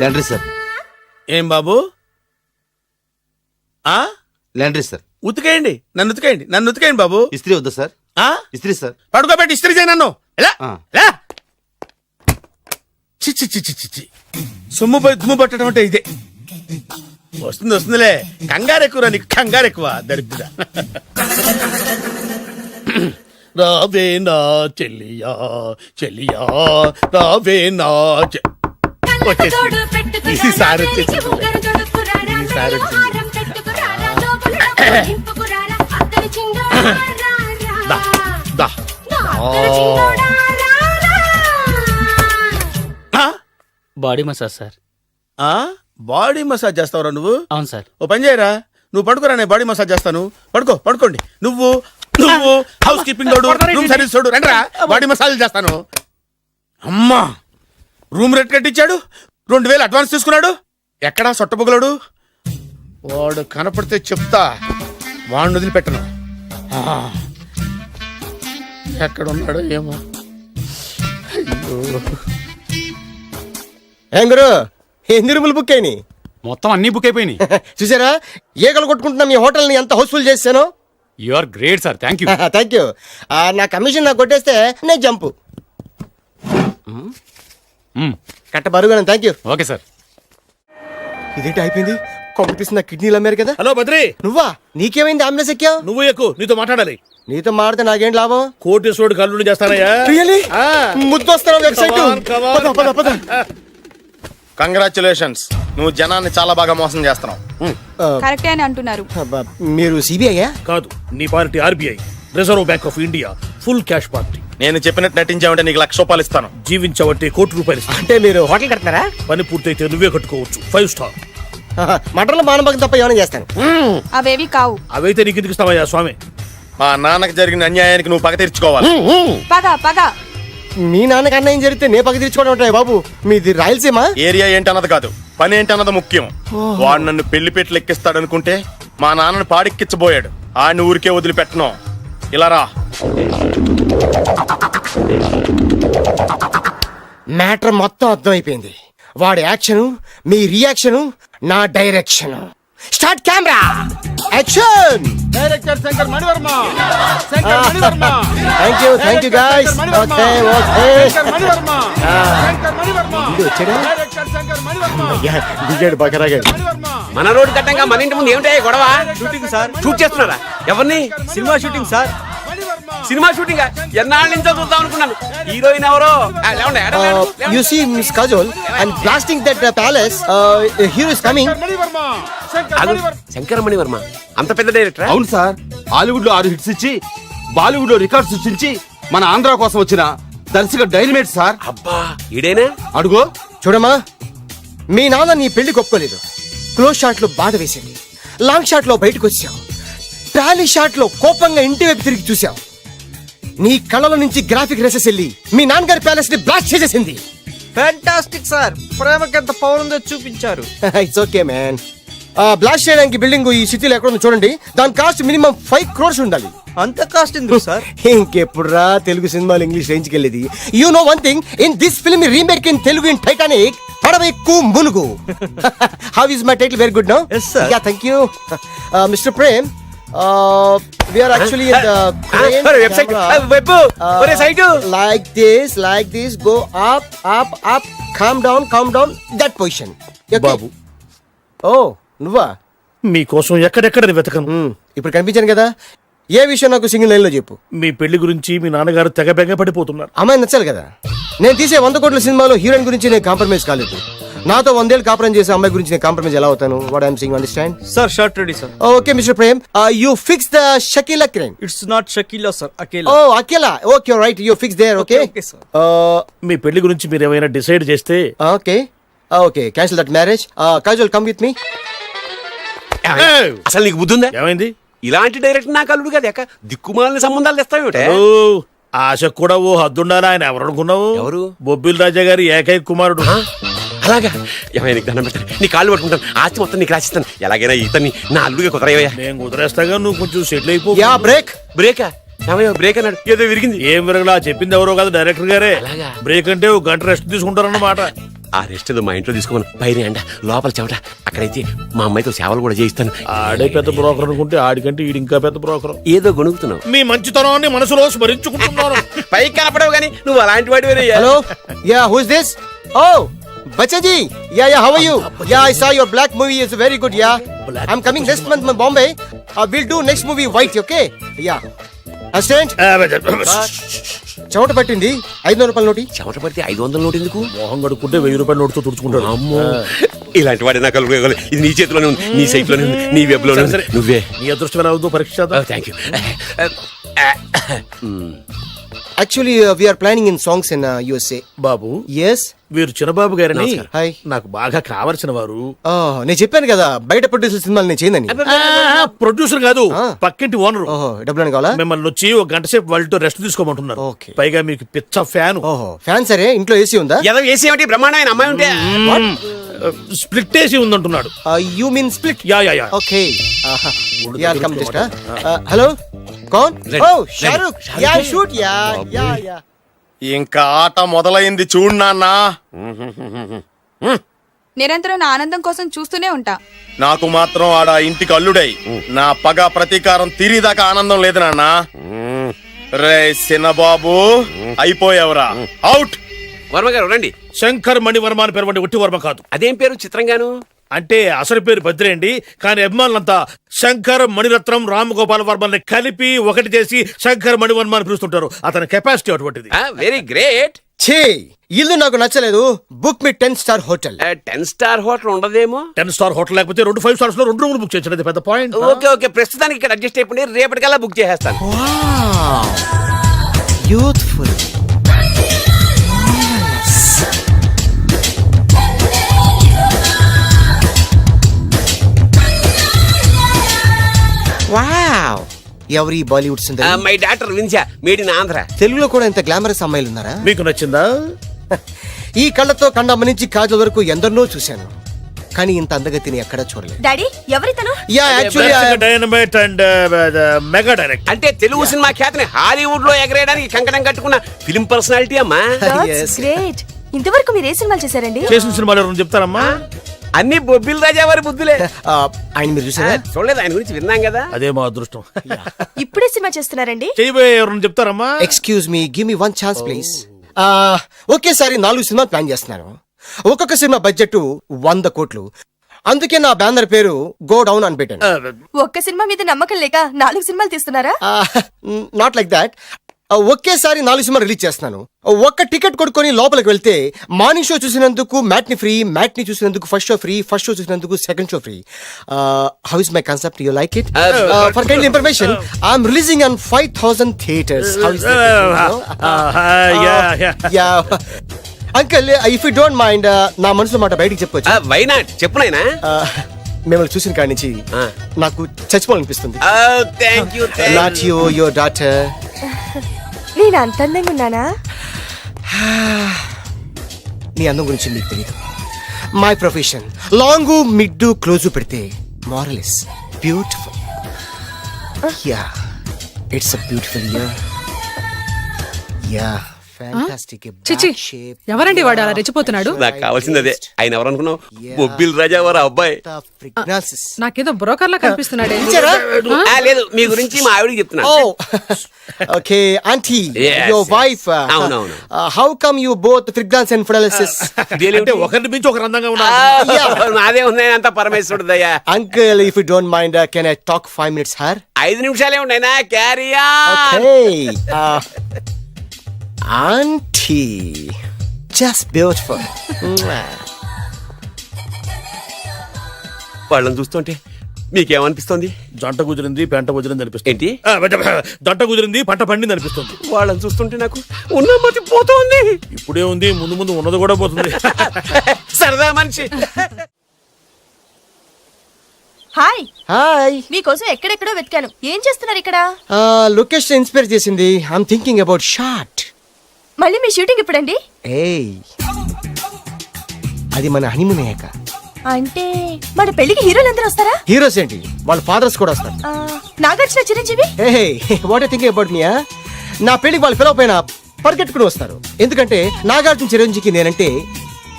Laundry sir. ఏం బాబు? ఆ లాండ్రీ సార్. ఉతికేయండి, నన్ను ఉతికేయండి బాబు. ఇస్త్రీ వద్దా సార్? ఆ ఇస్త్రీ సార్. పడుకోబెట్టి ఇస్త్రీ చేయి నన్ను. ఎలా ఆ. ఎలా? చిచ్చి చిచ్చి చిచ్చి. సొమ్ము పోయి దుమ్ము పట్టడం అంటే ఇదే. వస్తుందిలే. కంగారు ఎక్కువ, నీకు కంగారు ఎక్కువ. దరిద్ర. రావే నా చెల్లియా చెల్లియా, రావే నా వచ్చేసింది. ఈసారి వచ్చేసింది. దా, దా. Body massage sir. Body massage చేస్తావురా నువ్వు? అవును సార్. ఓ పని చేయరా, నువ్వు పడుకోరా, నేను బాడీ మసాజ్ చేస్తాను. పడుకోండి. నువ్వు హౌస్ కీపింగ్ తోడు, రూమ్ సర్వీస్ తోడు, రండిరా, బాడీ మసాజ్ చేస్తాను. అమ్మా, రూమ్ రేట్ కట్టించాడు, 2000 అడ్వాన్స్ తీసుకున్నాడు. ఎక్కడా సొట్టబొగలాడు? వాడు కనపడితే చెప్తా, వాడిని వదిలిపెట్టను. ఎక్కడున్నాడో ఏమో. అయ్యో, ఏం గురు, ఎన్ని రూములు బుక్ అయినాయి? మొత్తం అన్ని బుక్ అయిపోయినాయి. చూసారా ఏగలు కొట్టుకుంటున్నా మీ హోటల్ ని ఎంత హౌస్ఫుల్ చేశాను. You are great sir, thank you. Thank you. నా కమిషన్ నాకు కొట్టేస్తే నేను జంపు కట్ట బరుగాను. Thank you. Okay sir. ఇదేంటి అయిపోయింది? కాంపిటీషన్ నా కిడ్నీలు అమ్మారు కదా. హలో బద్రి, నువ్వా? నీకేమైంది అంబులెన్స్ ఎక్కావు? నువ్వు ఎక్కువ, నీతో మాట్లాడాలి. నీతో మాడితే నాకేం లాభం? కోటేశ్వరుడు కల్లుండి చేస్తానయ్యా. ముద్దొస్తాను వెబ్సైట్. కంగ్రాచులేషన్స్, నువ్వు జనాన్ని చాలా బాగా మోసం చేస్తున్నావు. కరెక్టే అని అంటున్నారు. మీరు సిబిఐయా? కాదు, నీ party RBI, reserve bank of India, full cash party. నేను చెప్పినట్టు నటించావంటే నీకు ₹1,00,000 ఇస్తాను. జీవించవంటే ₹1,00,00,000 ఇస్తాను. అంటే మీరు హోటల్ కడతారా? పని పూర్తయితే నువ్వే కట్టుకోవచ్చు, 5 స్టార్. మటన్లో మానభంగం తప్ప ఏమైనా చేస్తాను. అవేవి కావు. అవైతే నీకు ఎందుకు ఇస్తావయ్యా స్వామి? మా నాన్నకి జరిగిన అన్యాయానికి నువ్వు పగ తీర్చుకోవాలి. పగ మీ నాన్నకి అన్యాయం జరిగితే నే పక్క తీర్చుకోవడం ఉంటాయి బాబు. మీది రాయలసీమ. ఏరియా ఏంటన్నది కాదు, పని ఏంటన్నది ముఖ్యం. వాడు నన్ను పెళ్లి పెట్లు ఎక్కిస్తాడనుకుంటే మా నాన్నని పాడెక్కించబోయాడు. ఆడిని ఊరికే వదిలిపెట్టను. ఇలా రా. మ్యాటర్ మొత్తం అర్థమైపోయింది. వాడి యాక్షన్, మీ రియాక్షన్, నా direction. Start camera, action. Director Shankar Mani Varma. Thank you guys. Okay దిగాడు బకరాగా. మన రోడ్డు కట్టంగా మన ఇంటి ముందు ఏమిటాయి గొడవ? Shooting sir. షూట్ చేస్తున్నారా? ఎవరిని? Cinema shooting sir. Cinema shooting ఎన్నాళ్ళ నుంచో చూద్దాం అనుకున్నాను. హీరోయిన్ ఎవరో? You see Miss Kajol and blasting that palace. Hero is coming. Shankara Mani Varma అంత పెద్ద డైరెక్టర్? అవును సార్, హాలీవుడ్ లో 6 హిట్స్ ఇచ్చి బాలీవుడ్ లో రికార్డ్ సృష్టించి మన ఆంధ్ర కోసం వచ్చిన దర్శక డైనమేట్ సార్. అబ్బా ఈడేనా? అడుగో. చూడమ్మా, మీ నాన్న నీ పెళ్లి ఒప్పుకోలేదు. క్లోజ్ షాట్ లో బాధ వేసింది, లాంగ్ షాట్ లో బయటకు వచ్చావు, ట్రాలీ షాట్ లో కోపంగా ఇంటి వైపు తిరిగి చూసావు. నీ కళ్ళలో నుంచి గ్రాఫిక్ రేసెస్ వెళ్ళి మీ నాన్నగారి ప్యాలెస్ ని బ్లాస్ట్ చేసేసింది. ఫ్యాంటాస్టిక్ సార్, ప్రేమకి ఎంత పవర్ ఉందో చూపించారు. It's okay man. బ్లాస్ట్ చేయడానికి బిల్డింగ్ ఈ సిటీలో ఎక్కడ ఉందో చూడండి. దాని కాస్ట్ మినిమం 5 crores ఉండాలి. అంత కాస్ట్ ఎందుకు సార్? ఇంకెప్పుడురా తెలుగు సినిమాలు ఇంగ్లీష్ రేంజ్ కి వెళ్ళేది. You know one thing, in this film remake in Telugu in Titanic, పడవెక్కు మునుగు. How is my title? Very good no? Yes sir. Yeah, thank you. Mr. Prem, we are actually in the crane website. camera. Web. Ore site. Like this, go up, calm down, that position. Okay? Babu, Oh, నువ్వా? మీకోసం ఎక్కడెక్కడ వెతకను. ఇప్పుడు కనిపించాను కదా. ఏ విషయం నాకు single line లో చెప్పు. మీ పెళ్లి గురించి మీ నాన్నగారు తెగ బెంగ పడిపోతున్నారు. అమ్మాయి నచ్చాలి కదా. నేను తీసే 100 కోట్ల సినిమాలో హీరోయిన్ గురించి నేను కాంప్రమైజ్ కాలేదు. నాతో 100 ఏళ్ళు కాపురం చేసే అమ్మాయి గురించి నేను కాంప్రమైజ్ ఎలా అవుతాను? What I'm saying, understand? Sir shot ready sir. Okay mister Prem, you fix the Shakeela crane. It's not Shakeela sir, Akela. Oh Akela. Okay right, you fix there. Okay మీ పెళ్లి గురించి మీరు ఏమైనా డిసైడ్ చేస్తే. Okay cancel that marriage. Kajal come with me. అసలు నీకు బుద్ధి ఉందా? ఏమైంది? ఇలాంటి డైరెక్టర్ నాకు అల్లుడు కదా, దిక్కుమాలిన సంబంధాలు తెస్తావేమిటే? ఆశ కూడా ఓ హద్దుండాలి. ఆయన ఎవరు అనుకున్నావు? ఎవరు? బొబ్బిల్ రాజా గారి ఏకైక కుమారుడు. అలాగా? ఏమైనా నీకు దండం పెడతాను, నీ కాళ్ళు పట్టుకుంటాను, ఆస్తి మొత్తం నీకు రాసిస్తాను. ఎలాగైనా ఇతన్ని నా అల్లుడిగా కుదరయ్యా. నేను కుదిరేస్తాగా, నువ్వు కొంచెం సెటిల్ అయిపో. Yeah break. బ్రేకా? ఏమయ్యో బ్రేక్ అన్నాడు, ఏదో విరిగింది. ఏం విరగలా? చెప్పింది ఎవరో కదా, డైరెక్టర్ గారే. అలాగా? బ్రేక్ అంటే ఒక గంట రెస్ట్ తీసుకుంటారన్నమాట. ఆ రెస్ట్ ఏదో మా ఇంట్లో తీసుకోమను. పైన ఎండ, లోపల చెమట. అక్కడైతే మా అమ్మాయితో సేవలు కూడా చేయిస్తాను. ఆడే పెద్ద బ్రోకర్ అనుకుంటే ఆడికంటే ఈడు ఇంకా పెద్ద బ్రోకర్. ఏదో గొణుగుతున్నావు. మీ మంచితనాన్ని మనసులో స్మరించుకుంటున్నాను. పైకి కనపడవు కానీ నువ్వు అలాంటి వాడివేనే. Hello, yeah who is this? Oh Bachchaji, yeah how are you? Yeah I saw your black movie is very good. Yeah I am coming next month Bombay. Will do next movie white. Okay yeah assistant. చెమట పట్టింది. 500 రూపాయల నోటి. చెమట పడితే 500 note ఎందుకు? మోహం కడుక్కుంటే 1000 రూపాయల నోటుతో తుడుచుకుంటాడు. అమ్మో, ఇలాంటి వాడి నాకు ఇది నీ చేతిలోనే ఉంది, నీ సైట్ లోనే ఉంది, నీ వెబ్ లోనే ఉంది. నువ్వే. నీ అదృష్టం ఎలా ఉందో పరీక్ష. Thank you. Actually we are planning in songs in USA. బాబు, ఎస్. వీరు చిన్నబాబు గారని హాయ్. నాకు బాగా కావలసిన వారు. నేను చెప్పాను కదా బయట ప్రొడ్యూసర్ సినిమాలు నేను చేయదని. ప్రొడ్యూసర్ కాదు, పక్కింటి ఓనర్. ఓహో, డబ్బులు కావాలా? మిమ్మల్ని వచ్చి 1 గంట సేపు వాళ్ళతో రెస్ట్ తీసుకోమంటున్నారు. Okay. పైగా మీకు పిచ్చ ఫ్యాన్. ఓహో, ఫ్యాన్ సరే. ఇంట్లో ఏసీ ఉందా? ఏదో ఏసీ ఏమిటి, బ్రహ్మాండమైన అమ్మాయి ఉంటే. స్ప్లిట్ ఏసీ ఉందంటున్నాడు. You mean split? Yeah. Okay yeah come just. Hello, కౌన్? Oh Shahrukh. Yeah shoot. Yeah. ఇంకా ఆట మొదలైంది చూడు నాన్న. నిరంతరం నా ఆనందం కోసం చూస్తూనే ఉంటా. నాకు మాత్రం ఆడ ఇంటికి అల్లుడై నా పగ ప్రతీకారం తీరిదాకా ఆనందం లేదు నాన్న. రే సిన్నబాబు అయిపోయావురా, అవుట్. వర్మ గారు రండి. శంకర్ మణివర్మ అని పేరు వంటి ఒట్టి వర్మ కాదు. అదేం పేరు చిత్రంగాను? అంటే అసలు పేరు బద్రి అండి, కానీ అభిమానులంతా శంకర్ మణిరత్నం రామగోపాల్ వర్మని కలిపి ఒకటి చేసి శంకర్ మణివర్మ అని పిలుస్తుంటారు. అతని కెపాసిటీ అటువంటిది. Very great. ఛీ, ఇల్లు నాకు నచ్చలేదు. బుక్ మీ 10 స్టార్ హోటల్. 10 స్టార్ హోటల్ ఉండదేమో. 10 స్టార్ హోటల్ లేకపోతే 2 5 స్టార్స్ లో 2 రూములు బుక్ చేయొచ్చు. పెద్ద పాయింట్. ఓకే ఓకే, ప్రస్తుతానికి ఇక్కడ అడ్జస్ట్ అయిపోయి రేపటికల్లా బుక్ చేసేస్తాను. యూత్ఫుల్. వావ్, ఎవరి బాలీవుడ్ సుందరి? మై డాక్టర్ విన్సా, మేడ్ ఇన్ ఆంధ్ర. తెలుగులో కూడా ఇంత గ్లామరస్ అమ్మాయిలు ఉన్నారా? మీకు నచ్చిందా? ఈ కళ్ళతో కండమ్మ నుంచి కాజల్ వరకు ఎందరినో చూశాను, కానీ ఇంత అందగతిని ఎక్కడా చూడలేదు. డాడీ ఎవరితను? Yeah, actually dynamite and mega direct. అంటే తెలుగు సినిమా ఖ్యాతిని హాలీవుడ్ లో ఎగరేయడానికి కంకణం కట్టుకున్న ఫిలిం పర్సనాలిటీ అమ్మా. గ్రేట్. ఇంతవరకు మీరు ఏ సినిమాలు చేశారండి? చేసిన సినిమాలు ఎవరు చెప్తారమ్మా? అన్ని బొబ్బిల్ రాజా వారి బుద్ధులే. ఆయన మీరు చూసారా? చూడలేదు, ఆయన గురించి విన్నాం కదా. అదే మా అదృష్టం. ఇప్పుడే సినిమా చేస్తున్నారండి? చేయబోయే ఎవరు చెప్తారమ్మా? Excuse me, give me 1 chance please. ఒకేసారి 4 సినిమాలు ప్లాన్ చేస్తున్నాను. ఒక్కొక్క సినిమా బడ్జెట్ 100 కోట్లు. అందుకే నా బ్యానర్ పేరు గో డౌన్ అని పెట్టాను. ఒక్క సినిమా మీద నమ్మకం లేక 4 సినిమాలు తీస్తున్నారా? Not like that. ఒకేసారి 4 సినిమా రిలీజ్ చేస్తున్నాను. ఒక్క టికెట్ కొనుక్కొని లోపలికి వెళ్తే మార్నింగ్ షో చూసినందుకు మ్యాట్ని ఫ్రీ, మ్యాట్ని చూసినందుకు first show free, first show చూసినందుకు second show free. How is my concept? You like it? For kind information, I'm releasing on 5,000 theatres. How is uncle, if you don't mind, నా మనసులో మాట బయటికి చెప్పొచ్చు? Why not, చెప్పు నాయనా. మిమ్మల్ని చూసిన కాడి నుంచి నాకు చచ్చిపోవాలనిపిస్తుంది. Thank you. Not you, your daughter. నేను అంత అందంగా ఉన్నానా? నీ అందం గురించి మీకు తెలియదు. My profession long mid close పెడితే moral is beautiful. Yeah, it's a beautiful year. Yeah, fantastic. ఎవరండి వాడు అలా రెచ్చిపోతున్నాడు? నాకు కావాల్సింది అదే. ఆయన ఎవరు అనుకున్నావు? బొబ్బిల్ రాజా వారు అబ్బాయి. నాకేదో బ్రోకర్ లా కనిపిస్తున్నాడే. లేదు, మీ గురించి మా ఆవిడికి చెప్తున్నా. Okay aunty, Yes, your wife. అవునవును. How come you both fragrance and fidelities? అంటే ఒకరిని మించి ఒకరు అందంగా ఉన్నారు. నాదే ఉంది, అంత పరమేశ్వరుడు దయ్యా. Uncle, if you don't mind, can I talk 5 minutes sir? 5 నిమిషాలే ఉన్నాయినా, క్యారియా. Aunty, just beautiful. వాళ్ళని చూస్తుంటే మీకేమనిపిస్తుంది? జంట కుదిరింది, పెంట కుదిరింది అనిపిస్తుంది. ఏంటి? జంట కుదిరింది, పంట పండింది అనిపిస్తుంది. వాళ్ళని చూస్తుంటే నాకు ఉన్న మతి పోతోంది. ఇప్పుడే ఉంది, ముందు ముందు ఉన్నది కూడా పోతుంది. సరదా మనిషి. హాయ్. హాయ్. మీకోసం ఎక్కడెక్కడో వెతికాను. ఏం చేస్తున్నారు ఇక్కడ? లొకేషన్ ఇన్స్పైర్ చేసింది. I'm thinking about short. మళ్ళీ మీ షూటింగ్ ఎప్పుడండి? ఏయ్, అది మన హనీమూన్ అయ్యాక. అంటే మన పెళ్లికి హీరోలు అందరూ వస్తారా? హీరోస్ ఏంటి, వాళ్ళ ఫాదర్స్ కూడా వస్తారు. నాగార్జున, చిరంజీవి. హే, వాట్ థింకింగ్ అబౌట్ మీ? నా పెళ్లికి వాళ్ళు పిలవపోయినా పరిగెట్టుకుని వస్తారు. ఎందుకంటే నాగార్జున చిరంజీవికి నేనంటే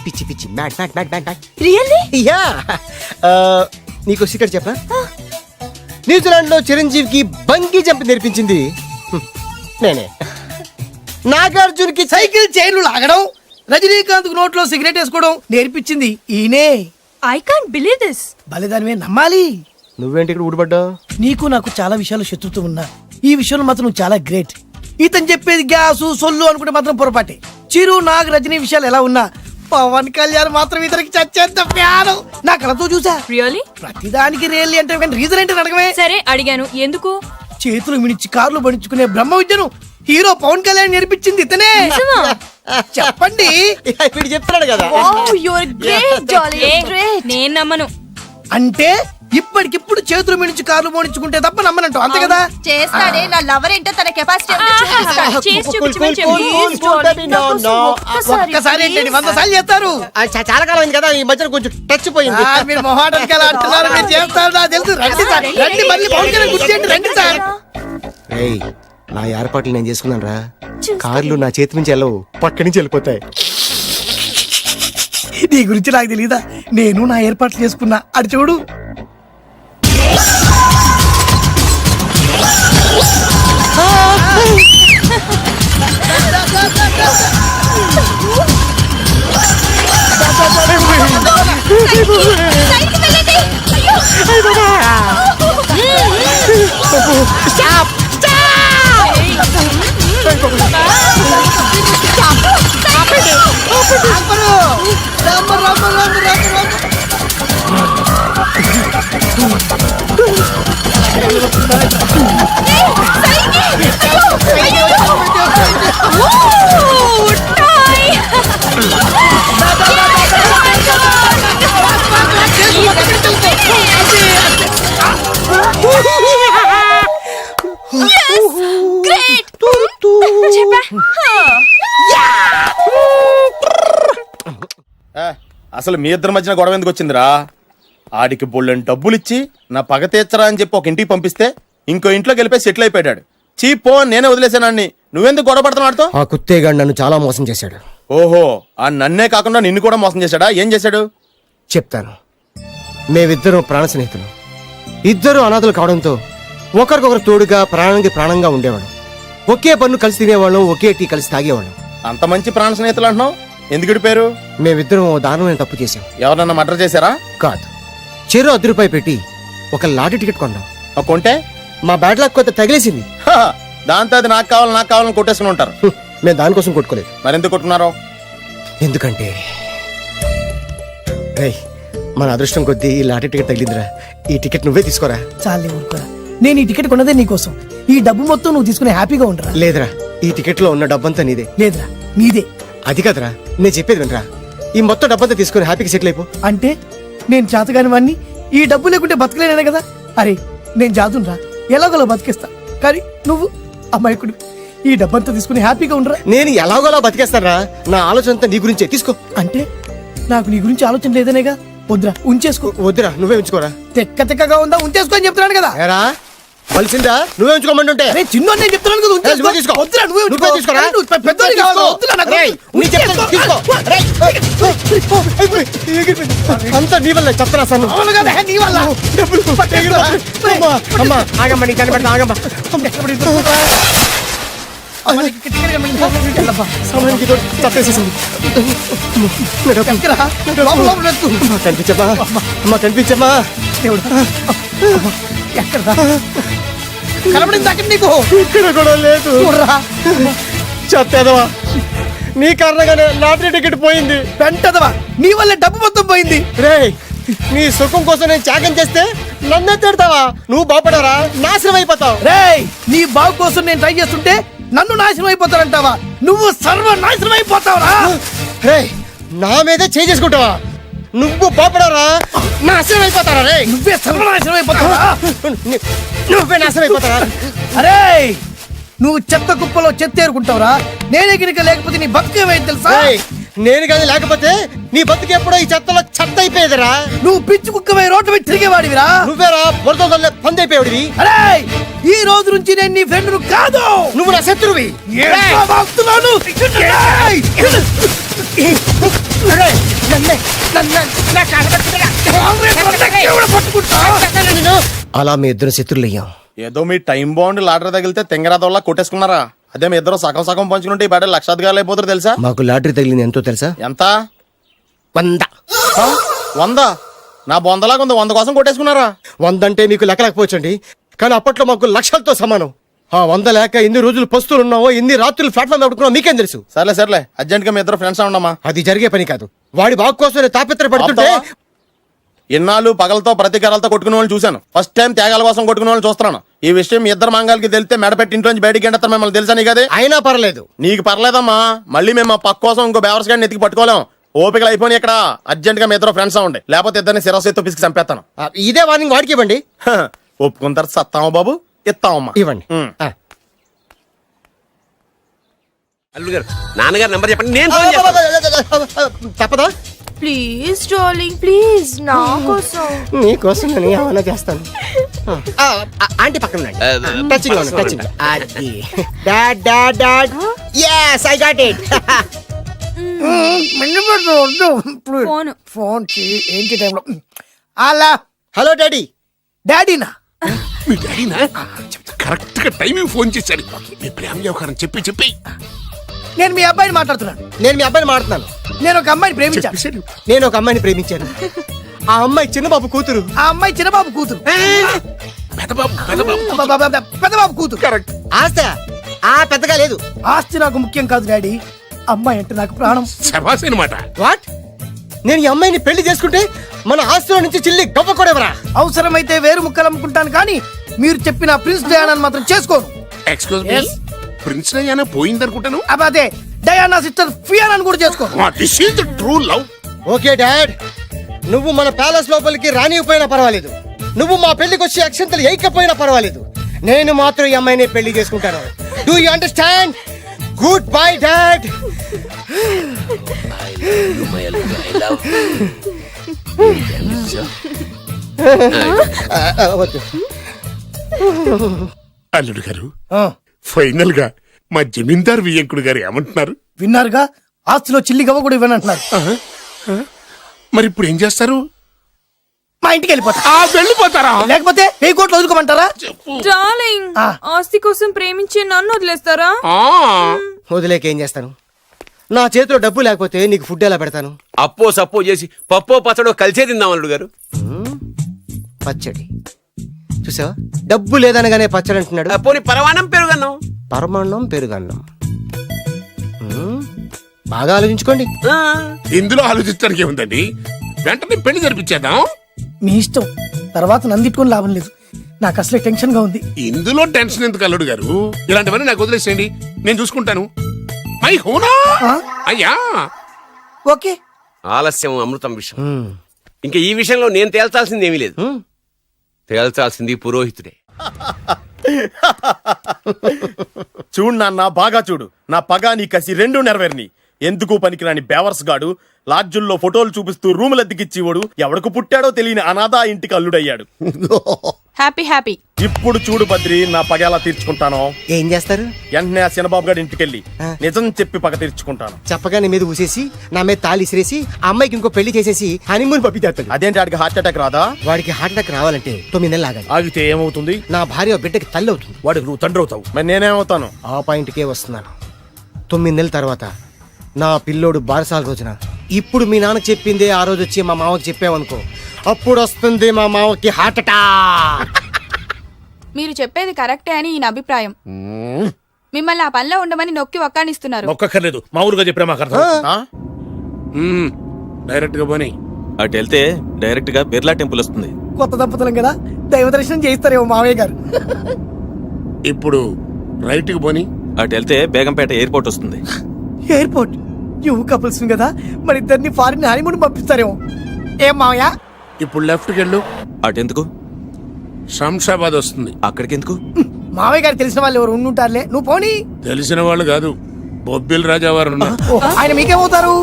పిచ్చి పిచ్చి, మ్యాట్ మ్యాట్ మ్యాట్ మ్యాట్ మ్యాట్. రియల్లీ? యా. నీకు సీక్రెట్ చెప్పనా? న్యూజిలాండ్ లో చిరంజీవికి బంగీ జంప్ నేర్పించింది నేనే. నాగార్జున్కి సైకిల్ చైర్లు లాగడం, రజనీకాంత్ నోట్లో సిగరెట్ వేసుకోవడం నేర్పించింది ఈయనే. I can't believe this. బలిదానివే నమ్మాలి. నువ్వేంటి ఇక్కడ ఊడిపడ్డావు? నీకు నాకు చాలా విషయాలు శత్రుత్వం ఉన్నా ఈ విషయంలో మాత్రం నువ్వు చాలా గ్రేట్. ఇతను చెప్పేది గ్యాసు సొల్లు అనుకుంటే మాత్రం పొరపాటే. చిరు, నాగ్, రజనీ విషయాలు ఎలా ఉన్నా పవన్ కళ్యాణ్ మాత్రం ఇతనికి చచ్చేంత ప్యాను. నా కళతో చూసా. రియల్లీ? ప్రతిదానికి రియల్లీ అంటే రీజన్ ఏంటి అడగమే. సరే అడిగాను, ఎందుకు? చేతులు మినిచి కార్లు పడించుకునే బ్రహ్మ విద్యను హీరో పవన్ కళ్యాణ్ నేర్పించింది ఇతనే. చెప్పండి. ఇప్పుడు చెప్తున్నాడు కదా. నేను నమ్మను. అంటే ఇప్పటికిప్పుడు చేతులు మించి కార్లు మోడించుకుంటే తప్ప నమ్మనంటూ, అంతే కదా? చేస్తాడే. నా లవర్ ఏంటో తన కెపాసిటీ ఒక్కసారి ఏంటండి 100 సార్లు చేస్తారు. చాలా కాలం అయింది కదా, ఈ మధ్యన కొంచెం టచ్ పోయింది. మీరు మొహాటానికి ఎలా అంటున్నారు? మీరు చేస్తారు, నాకు తెలుసు. రండి సార్, రండి. మళ్ళీ పవన్ కళ్యాణ్ గుర్తు చేయండి. రండి సార్. నా ఏర్పాట్లు నేను చేసుకున్నాను రా. కార్లు నా చేతి నుంచి వెళ్ళవు, పక్క నుంచి వెళ్ళిపోతాయి. నీ గురించి నాకు తెలీదా? నేను నా ఏర్పాట్లు చేసుకున్నా, అటు చూడు. అసలు మీ ఇద్దరి మధ్యన గొడవ ఎందుకు వచ్చిందిరా? ఆడికి బోళ్ళని డబ్బులు ఇచ్చి నా పగ తీర్చరా అని చెప్పి ఒక ఇంటికి పంపిస్తే ఇంకో ఇంట్లోకి వెళ్ళిపోయి సెటిల్ అయిపోయాడు. చీపో నేనే వదిలేసానాన్ని, నువ్వెందుకు గొడవ పడుతున్నాడుతో? ఆ కుత్తేగాడు నన్ను చాలా మోసం చేశాడు. ఓహో, ఆ నన్నే కాకుండా నిన్ను కూడా మోసం చేశాడా? ఏం చేశాడు చెప్తాను. మేమిద్దరం ప్రాణ స్నేహితులు. ఇద్దరు అనాథలు కావడంతో ఒకరికొకరు తోడుగా ప్రాణానికి ప్రాణంగా ఉండేవాళ్ళం. ఒకే పన్ను కలిసి తినేవాళ్ళం, ఒకే టీ కలిసి తాగేవాళ్ళం. అంత మంచి ప్రాణ స్నేహితులు అంటున్నావు, ఎందుకు పేరు? మేమిద్దరం ఓ దారుణమైన తప్పు చేశాం. ఎవరన్నా మర్డర్ చేశారా? కాదు, చెరు ₹10 పెట్టి ఒక లాటరీ టికెట్ కొన్నాం. కొంటే మా బ్యాడ్ లక్ కొంత తగిలేసింది. దాంతో అది నాకు కావాలని కొట్టేసుకుని ఉంటారు. మేము దానికోసం కొట్టుకోలేదు. మరెందుకు కొట్టుకున్నారో? ఎందుకంటే రేయ్, మన అదృష్టం కొద్దీ ఈ లాటరీ టికెట్ తగిలిందిరా. ఈ టికెట్ నువ్వే తీసుకోరా. చాలే ఊరుకోరా, నేను ఈ టికెట్ కొన్నదే నీకోసం. ఈ డబ్బు మొత్తం నువ్వు తీసుకుని హ్యాపీగా ఉండరా. లేదురా, ఈ టికెట్ లో ఉన్న డబ్బంతా నీదే. లేదురా, నీదే. అది కదరా, నేను చెప్పేది వినరా. ఈ మొత్తం డబ్బంతా తీసుకుని హ్యాపీగా సెటిల్ అయిపో. అంటే నేను చేతగాని వాడిని, ఈ డబ్బు లేకుంటే బతకలేనే కదా. అరే నేను జాదునరా, ఎలాగోలా బతికేస్తా. కానీ నువ్వు అమాయకుడు, ఈ డబ్బంతా తీసుకుని హ్యాపీగా ఉండరా. నేను ఎలాగోలా బతికేస్తారా? నా ఆలోచన అంతా నీ గురించే. తీసుకో. అంటే నాకు నీ గురించి ఆలోచన లేదనేగా. వద్దురా, ఉంచేసుకో. వద్దురా, నువ్వే ఉంచుకోరా. తెక్కగా ఉందా, ఉంచేసుకో అని చెప్తున్నాను కదా. ఏరా వలసిందా? నువ్వే ఉంచుకోమంటుంటే అరే చిన్న నేను చెప్తున్నాను కదా, ఉంచేసుకో. నువ్వే తీసుకో. వద్దురా, నువ్వే నువ్వే తీసుకోరా. నువ్వు పెద్దోడివి కావాలి. వద్దురా, నాకు రేయ్, నీ చెప్తాను, తీసుకో. రేయ్, అంతా నీ వల్లే చెప్తారా సార్. అవును కదా, నీ వల్ల. అమ్మా ఆగమ్మా, నీ కనిపెడతా ఆగమ్మా. సమయానికి తప్పేసేసింది. కనిపించమ్మా, అమ్మా కనిపించమ్మా. కనబడింది అక్కడ నీకు. ఇక్కడ కూడా లేదు. చెత్తదవా, నీ కారణంగానే లాటరీ టికెట్ పోయింది. పెంటదవా, నీ వల్ల డబ్బు మొత్తం పోయింది. రేయ్, నీ సుఖం కోసం నేను త్యాగం చేస్తే నన్నే తిడతావా? నువ్వు బాగుపడరా, నాశనం అయిపోతావు. రేయ్, నీ బాగు కోసం నేను ట్రై చేస్తుంటే నన్ను నాశనం అయిపోతానంటావా? నువ్వు సర్వనాశనం అయిపోతావురా. రేయ్, నా మీదే చేసుకుంటావా? నువ్వు బాగుపడరా, నాశనం అయిపోతారా? రే, నువ్వే సర్వనాశనం అయిపోతావా? నువ్వే నాశనం అయిపోతారా? అరే నువ్వు చెత్త కుప్పలో చెత్త ఏరుకుంటావురా. నేనే గిరిక లేకపోతే నీ బతుకేమైంది తెలుసా? రేయ్, నేను కానీ లేకపోతే నీ బతుకు ఎప్పుడో ఈ చెత్తలో చెత్త అయిపోయేదిరా. నువ్వు పిచ్చి కుక్కవై రోడ్డు మీద తిరిగేవాడివిరా. నువ్వేరా బురదలే పంది అయిపోయాడివి. అరే ఈ రోజు నుంచి నేను నీ ఫ్రెండ్ కాదు, నువ్వు నా శత్రువి. అలా మీ ఇద్దరు శత్రులయ్యాం. ఏదో మీ టైం బాండ్ లాటరీ తగిలితే తెంగరాదోళ్ళ కొట్టేసుకున్నారా? అదే మీ ఇద్దరు సగం సగం పంచుకుంటే ఈ బయట లక్షాధికారులు అయిపోతారు తెలుసా? మాకు లాటరీ తగిలింది ఎంతో తెలుసా? ఎంత? 100. 100? నా బొందలాగా ఉంది, 100 కోసం కొట్టేసుకున్నారా? 100 అంటే మీకు లెక్క లేకపోవచ్చండి, కానీ అప్పట్లో మాకు లక్షలతో సమానం. 100 లేక ఎన్ని రోజులు పస్తులు ఉన్నావో, ఎన్ని రాత్రులు ప్లాట్ఫామ్ పెట్టుకున్నావు మీకేం తెలుసు? సర్లే అర్జెంట్ గా మీ ఇద్దరు ఫ్రెండ్స్ ఉండమ్మా. అది జరిగే పని కాదు. వాడి బాగు కోసం తాపిత్ర పడుతుంటే ఇన్నాళ్ళు పగలతో ప్రతీకారాలతో కొట్టుకునే వాళ్ళని చూశాను. ఫస్ట్ టైం త్యాగాల కోసం కొట్టుకునే వాళ్ళని చూస్తున్నాను. ఈ విషయం మీ ఇద్దరు మంగాలకి తెలిస్తే మెడపెట్టి ఇంట్లోంచి బయటికి ఎండతారు. మిమ్మల్ని తెలుసా నీకు? అది అయినా పర్లేదు. నీకు పర్లేదమ్మా, మళ్ళీ మేము మా పక్క కోసం ఇంకో బేవర్స్ గాడిని ఎత్తికి పట్టుకోలేం. ఓపికలు అయిపోయి ఇక్కడ అర్జెంట్ గా మీ ఇద్దరు ఫ్రెండ్స్ అవ్వండి, లేకపోతే ఇద్దరిని శిరస్సు పిసికి చంపేస్తాను. ఇదే వార్నింగ్ వాడికి ఇవ్వండి. ఒప్పుకుంటారు సత్తామా బాబు? ఇస్తామమ్మా, ఇవ్వండి. అల్లుడు గారు, నాన్నగారు నెంబర్ చెప్పండి, నేను ఫోన్ చేస్తాను. తప్పదా? ప్లీజ్ డార్లింగ్, ప్లీజ్ నా కోసం. నీకోసం నేను ఏమైనా చేస్తాను. ఆంటీ పక్కన touching touching. Dad dad dad, yes I got it. Phone. Phone ఏంటి టైంలో అలా హలో డాడీ. డాడీనా మీ డాడీనా కరెక్ట్ గా టైమింగ్ ఫోన్ చేశాడు. మీ ప్రేమ వ్యవహారం చెప్పి నేను మీ అబ్బాయిని మాట్లాడుతున్నాను. నేను మీ అబ్బాయిని మాట్లాడుతున్నాను. నేను ఒక అమ్మాయిని ప్రేమించాను. చెప్పేశాడు. నేను ఒక అమ్మాయిని ప్రేమించాను. ఆ అమ్మాయి చిన్నబాబు కూతురు. ఆ అమ్మాయి చిన్నబాబు కూతురు. పెద్దబాబు కూతురు. కరెక్ట్. ఆస్తి పెద్దగా లేదు. ఆస్తి నాకు ముఖ్యం కాదు డాడీ, అమ్మాయి అంటే నాకు ప్రాణం. శబాస్ అనమాట. వాట్? నేను ఈ అమ్మాయిని పెళ్లి చేసుకుంటే మన ఆస్తిలో నుంచి చిల్లి గొప్ప కూడా ఎవరా? అవసరమైతే వేరు ముక్కలు అమ్ముకుంటాను కానీ మీరు చెప్పిన ప్రిన్స్ డయానాని మాత్రం చేసుకోను. ఎక్స్క్యూజ్ మీ, ప్రిన్స్ డయానా పోయిందనుకుంటాను. అదే డయానా సిస్టర్ ఫియానాని కూడా చేసుకోను. This is the true love. Okay dad, నువ్వు మన ప్యాలెస్ లోపలికి రానిపోయినా పర్వాలేదు, నువ్వు మా పెళ్లికి వచ్చి అక్షంతలు వేయకపోయినా పర్వాలేదు, నేను మాత్రం ఈ అమ్మాయిని పెళ్లి చేసుకుంటాను. Do you understand? Good bye dad. అల్లుడు గారు, ఫైనల్ గా మా జమీందార్ వియ్యంకుడు గారు ఏమంటున్నారు? విన్నారుగా, ఆస్తిలో చిల్లి గవ్వ కూడా ఇవ్వనంటున్నారు. మరి ఇప్పుడు ఏం చేస్తారు? మా ఇంటికి వెళ్ళిపోతా. వెళ్ళిపోతారా? లేకపోతే 1000 కోట్లు వదులుకోమంటారా? డార్లింగ్, ఆస్తి కోసం ప్రేమించి నన్ను వదిలేస్తారా? వదిలేక ఏం చేస్తాను? నా చేతిలో డబ్బు లేకపోతే నీకు ఫుడ్ ఎలా పెడతాను? అప్పో సప్పో చేసి పప్పో పచ్చడో కలిసే తిందాం అల్లుడు గారు. పచ్చడి చూసావా? డబ్బు లేదనగానే పచ్చడి అంటున్నాడు. పోనీ పరవానం పెరుగన్నాం. పరమాన్నం పెరుగన్నం. బాగా ఆలోచించుకోండి. ఇందులో ఆలోచించడానికి ఏముందండి? వెంటనే పెళ్లి జరిపించేద్దాం. మీ ఇష్టం, తర్వాత నందిట్టుకొని లాభం లేదు. నాకు అసలే టెన్షన్ గా ఉంది. ఇందులో టెన్షన్ ఎందుకు అల్లుడు గారు? ఇలాంటివన్నీ నాకు వదిలేసేయండి, నేను చూసుకుంటాను. మై హోనా అయ్యా. ఓకే. ఆలస్యం అమృతం విషయం. ఇంకా ఈ విషయంలో నేను తేల్చాల్సింది ఏమీ లేదు. తేల్చాల్సింది పురోహితుడే. చూడు నాన్న, బాగా చూడు. నా పగా నీ కసి రెండు నెరవేరిని. ఎందుకు పనికిరాని బేవర్స్ గాడు లాడ్జుల్లో ఫోటోలు చూపిస్తూ రూములు అద్దెకిచ్చివాడు ఎవడకు పుట్టాడో తెలియని అనాథ ఇంటికి అల్లుడయ్యాడు. Happy happy. ఇప్పుడు చూడు బద్రి, నా పగ ఎలా తీర్చుకుంటానో. ఏం చేస్తారు? వెంటనే ఆ చిన్నబాబు గారి ఇంటికెళ్ళి నిజం చెప్పి పగ తీర్చుకుంటాను. చెప్పగానే మీద ఊసేసి నా మీద తాళి ఇసిరేసి ఆ అమ్మాయికి ఇంకో పెళ్లి చేసేసి హనీమూన్ పంపిస్తాడు. అదేంటి, వాడికి హార్ట్ అటాక్ రాదా? వాడికి హార్ట్ అటాక్ రావాలంటే 9 నెలలు ఆగాలి. ఆగితే ఏమవుతుంది? నా భార్య బిడ్డకి తల్లి అవుతుంది. వాడికి నువ్వు తండ్రి అవుతావు. మరి నేనేమవుతాను? ఆ పాయింట్కే వస్తున్నాను. 9 నెలల తర్వాత నా పిల్లోడు బారసాల రోజున ఇప్పుడు మీ నాన్న చెప్పిందే ఆ రోజు వచ్చి మా మామకి చెప్పావనుకో, అప్పుడు వస్తుంది మా మామకి హార్ట్ అటాక్. మీరు చెప్పేది కరెక్టే అని ఈయన అభిప్రాయం. మిమ్మల్ని ఆ పనిలో ఉండమని నొక్కి ఒక్కానిస్తున్నారు. ఒక్కర్లేదు, మా ఊరుగా చెప్పినా మాకు అర్థం. డైరెక్ట్ గా పోనీ. అటు వెళ్తే డైరెక్ట్ గా బిర్లా టెంపుల్ వస్తుంది. కొత్త దంపతులం కదా, దైవ దర్శనం చేయిస్తారేమో మావయ్య గారు. ఇప్పుడు రైట్ కి పోనీ. అటు వెళ్తే బేగంపేట ఎయిర్పోర్ట్ వస్తుంది. ఎయిర్పోర్ట్ న్యూ కపుల్స్ కదా, మరి ఇద్దరిని ఫారిన్ హనీమూన్ పంపిస్తారేమో. ఏం మావయ్య? ఇప్పుడు లెఫ్ట్ కి వెళ్ళు. అటెందుకు? శంషాబాద్ వస్తుంది. అక్కడికి ఎందుకు? మావయ్య గారు తెలిసిన వాళ్ళు ఎవరు ఉండుంటారులే, నువ్వు పోనీ. తెలిసిన వాళ్ళు కాదు, బొబ్బిల్ రాజా వారు ఉన్నారు. ఆయన మీకేమవుతారు?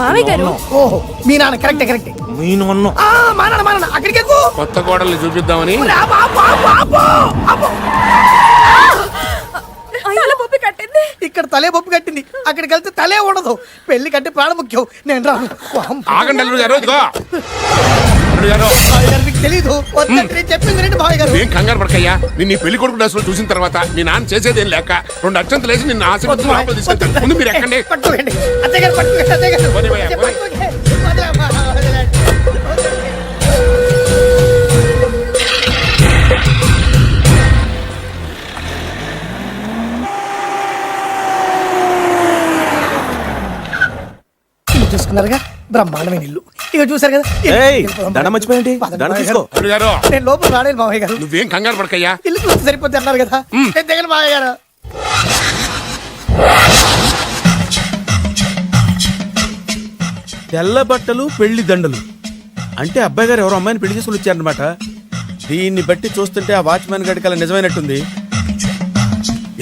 మామయ్య గారు. ఓహో, మీ నాన్న. కరెక్టే కరెక్టే. మా నాన్న అక్కడికి ఎక్కువ. కొత్త కోడల్ని చూపిద్దామని. ఇక్కడ తలే బొప్పు కట్టింది, అక్కడికి వెళ్తే తలే ఉండదు. పెళ్లి కంటే ప్రాణం ముఖ్యం. నేను రాను. ఆగండి అల్లుడు గారు, ఇదిగో. అల్లుడు గారు, మీకు తెలీదు, నేను చెప్పింది రండి మావయ్య గారు. ఏం కంగారు పడకయ్యా. నిన్ను ఈ పెళ్లి కొడుకు డ్రెస్ లో చూసిన తర్వాత మీ నాన్న చేసేదేం లేక 2 అక్షంతలు వేసి నిన్ను ఆశీర్వదించి లోపల తీసుకెళ్తాను. ముందు మీరు ఎక్కండి. పట్టుకోండి అత్తయ్య గారు, పట్టుకోండి అత్తయ్య గారు. పోనీ భయ్యా, పోనీ. చూసుకున్నారుగా, బ్రహ్మాండమైన ఇల్లు. ఇక చూసారు కదా. దండ మర్చిపోయింది. దండ తీసుకో. అల్లుడు గారు, నేను లోపల రాలేదు మావయ్య గారు. నువ్వేం కంగారు పడకయ్యా. ఇల్లు చూస్తే సరిపోతే అన్నారు కదా. నేను దగ్గర మావయ్య గారు. తెల్ల బట్టలు, పెళ్లి దండలు అంటే అబ్బాయి గారు ఎవరో అమ్మాయిని పెళ్లి చేసుకుని వచ్చారనమాట. దీన్ని బట్టి చూస్తుంటే ఆ వాచ్మెన్ గడి కల నిజమైనట్టుంది.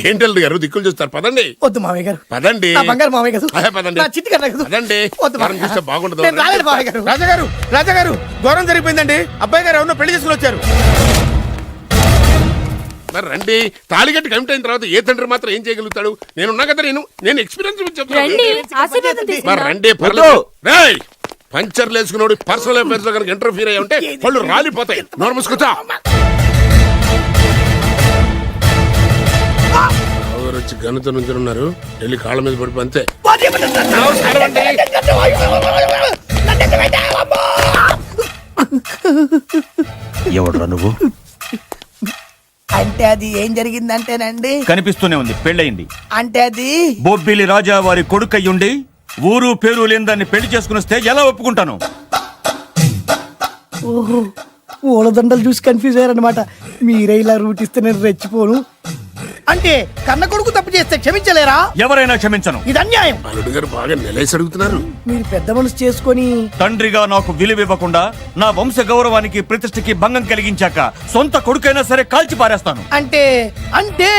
ఏంటి అల్లుడు గారు దిక్కులు చూస్తారు? పదండి. వద్దు మావయ్య గారు. పదండి. నా బంగారు మావయ్య గారు. పదండి. నా చిట్టి గారు కదా. పదండి. వద్దు మనం చూస్తే బాగుండదు. నేను రాలేదు మావయ్య గారు. రాజాగారు, రాజాగారు, ఘోరం జరిగిపోయిందండి. అబ్బాయి గారు ఎవరినో పెళ్లి చేసుకుని వచ్చారు. మరి రండి. తాళిగట్టి కమిట్ అయిన తర్వాత ఏ తండ్రి మాత్రం ఏం చేయగలుగుతాడు? నేనున్నా కదా, నేను ఎక్స్పీరియన్స్ చెప్తాను. మరి రండి, పర్లేదు. రేయ్, పంచర్లు వేసుకున్నాడు పర్సనల్ అఫైర్స్ లో కనుక ఇంటర్ఫీర్ అయ్యి ఉంటే పళ్ళు రాలిపోతాయి. నోరు మూసుకొచ్చా. వచ్చి గనుత నుంచి ఉన్నారు, వెళ్ళి కాళ్ళ మీద పడిపో అంతే. ఎవడురా నువ్వు? అంటే అది ఏం జరిగిందంటేనండి, కనిపిస్తూనే ఉంది, పెళ్ళయింది. అంటే అది బొబ్బిలి రాజా వారి కొడుకయ్యుండి ఊరు పేరు లేని దాన్ని పెళ్లి చేసుకుని వస్తే ఎలా ఒప్పుకుంటాను? ఓహో, ఓలదండలు చూసి కన్ఫ్యూజ్ అయ్యారనమాట. మీరే ఇలా రూట్ ఇస్తే నేను రెచ్చిపోను. అంటే కన్న కొడుకు తప్పు చేస్తే క్షమించలేరా? ఎవరైనా క్షమించను. ఇది అన్యాయం. అల్లుడు గారు బాగా నిలేసి అడుగుతున్నారు. మీరు పెద్ద మనసు చేసుకొని తండ్రిగా నాకు విలువ ఇవ్వకుండా నా వంశ గౌరవానికి ప్రతిష్టకి భంగం కలిగించాక సొంత కొడుకైనా సరే కాల్చి పారేస్తాను. అంటే అంటే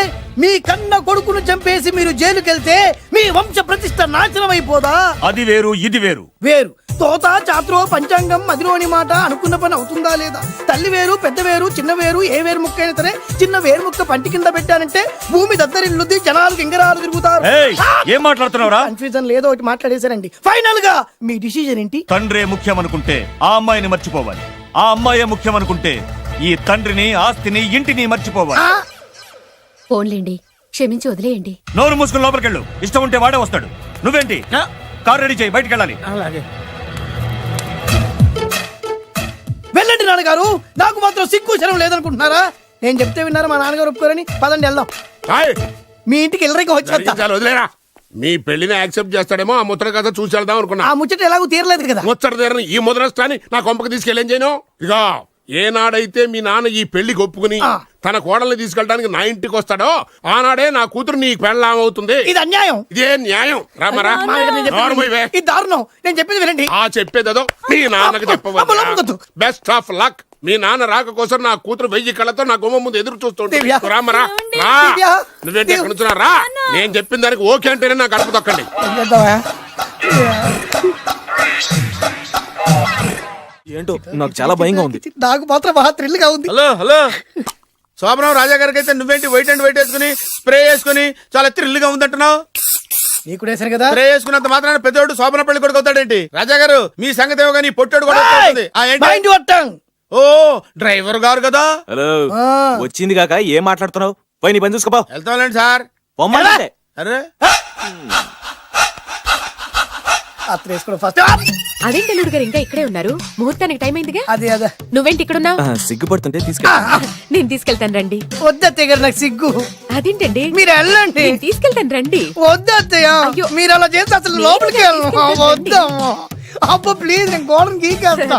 మీ కన్న కొడుకును చంపేసి మీరు జైలుకెళ్తే మీ వంశ ప్రతిష్ట నాశనం అయిపోదా? అది వేరు, ఇది వేరు. వేరు. తోత చాత్రో పంచాంగం మదిలోని మాట అనుకున్న పని అవుతుందా లేదా? తల్లి వేరు, పెద్ద వేరు, చిన్న వేరు, ఏ వేరు ముక్క అయినా సరే చిన్న వేరు ముక్క పంటి కింద పెట్టానంటే భూమి దద్దరిల్లుద్ది, జనాలు గింగరాలు తిరుగుతారు. ఏయ్, ఏం మాట్లాడుతున్నావురా? కన్ఫ్యూజన్ లేదో ఒకటి మాట్లాడేశారండి. ఫైనల్ గా మీ డిసిజన్ ఏంటి? తండ్రే ముఖ్యం అనుకుంటే ఆ అమ్మాయిని మర్చిపోవాలి. ఆ అమ్మాయే ముఖ్యం అనుకుంటే ఈ తండ్రిని, ఆస్తిని, ఇంటిని మర్చిపోవాలి. ఫోన్లేండి, క్షమించి వదిలేయండి. నోరు మూసుకుని లోపలికెళ్ళు. ఇష్టం ఉంటే వాడే వస్తాడు. నువ్వేంటి? కారు రెడీ చేయి, బయటికి వెళ్ళాలి. అలాగే వెళ్ళండి నాన్నగారు. నాకు మాత్రం సిగ్గు శరం లేదనుకుంటున్నారా? నేను చెప్తే విన్నారా? మా నాన్నగారు ఒప్పుకోరని. పదండి వెళ్దాం. మీ ఇంటికి ఎల్లరికి వచ్చేస్తా. వదిలేరా, మీ పెళ్లిని యాక్సెప్ట్ చేస్తాడేమో. ఆ ముచ్చట కథ చూసి వెళ్దాం అనుకున్నా. ఆ ముచ్చట ఎలాగో తీరలేదు కదా. ముచ్చట తీరని ఈ ముద్రష్టాన్ని నా కొంపకి తీసుకెళ్ళేం చేయను. ఇక ఏనాడైతే మీ నాన్న ఈ పెళ్లికి ఒప్పుకుని తన కోడల్ని తీసుకెళ్ళడానికి నా ఇంటికి వస్తాడో ఆనాడే నా కూతురు నీ పెళ్ళాం అవుతుంది. ఇది అన్యాయం. ఇదే న్యాయం. రామరా, ఇది దారుణం. నేను చెప్పేది వినండి. ఆ చెప్పేదేదో మీ నాన్నకు చెప్పవచ్చు. Best of luck. మీ నాన్న రాక కోసం నా కూతురు 1000 కళ్ళతో నా గుమ్మ ముందు ఎదురు చూస్తుంటే. రామరా, నువ్వేంటి ఎక్కడ నుంచున్నా? రా, నేను చెప్పిన దానికి ఓకే అంటేనే నా గడప తొక్కండి. ఏంటో నాకు చాలా భయంగా ఉంది. నాకు మాత్రం బాగా థ్రిల్ గా ఉంది. హలో హలో, శోభనం రాజా గారికి అయితే నువ్వేంటి వైట్ అండ్ వైట్ వేసుకుని స్ప్రే వేసుకుని చాలా థ్రిల్గా ఉందంటున్నావు? నీకు వేసారు కదా. స్ప్రే వేసుకున్నంత మాత్రాన పెద్దోడు శోభన పెళ్లి కొడుకు అవుతాడేంటి? రాజా గారు, మీ సంగతి ఏమో కానీ పొట్టోడు కూడా అవుతుంది. ఓ, డ్రైవర్ గారు కదా. హలో, వచ్చింది కాక ఏం మాట్లాడుతున్నావు? పోయి నీ పని చూసుకోపో. వెళ్తాంలేండి సార్. అరే అదేంటి అల్లుడు గారు ఇంకా ఇక్కడే ఉన్నారు? ముహూర్తానికి టైం అయిందిగా. అదే అదే. నువ్వేంటి ఇక్కడున్నావు? సిగ్గుపడుతుంటే తీసుకెళ్ళి. నేను తీసుకెళ్తాను రండి. వద్దత్తయ్య గారు, నాకు సిగ్గు. అదేంటండి? మీరు వెళ్ళండి. నేను తీసుకెళ్తాను రండి. వద్దత్తయ్య, మీరు అలా చేస్తే అసలు లోపలికి వద్దాము. అబ్బో ప్లీజ్, నేను గోడను గీకేస్తా.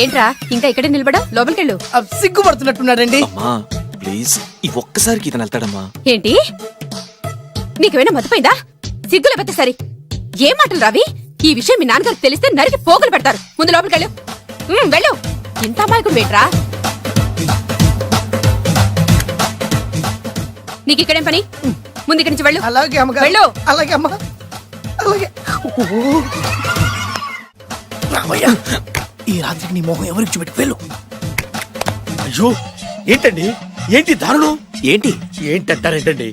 ఏంట్రా ఇంకా ఇక్కడే నిలబడా? లోపలికెళ్ళు. సిగ్గుపడుతున్నట్టున్నాడండి. ప్లీజ్, ఈ ఒక్కసారికి ఇతను వెళ్తాడమ్మా. ఏంటి, నీకేమైనా మతిపోయిందా? సిగ్గులు పెద్ద సరి. ఏం మాటలు రావి? ఈ విషయం మీ నాన్నగారికి తెలిస్తే నరికి పోగులు పెడతారు. ముందు లోపలికెళ్ళు. వెళ్ళు. ఇంత అమాయకుడు ఏంట్రా? నీకు ఇక్కడేం పని? ముందు ఇక్కడి నుంచి వెళ్ళు. అలాగే అమ్మగారు. వెళ్ళు. అలాగే అమ్మ. అలాగే. రామయ్య, ఈ రాత్రికి నీ మొహం ఎవరికి చూపెట్టి వెళ్ళు. అయ్యో, ఏంటండి? ఏంటి దారుణం? ఏంటి ఏంటంటారేంటండి?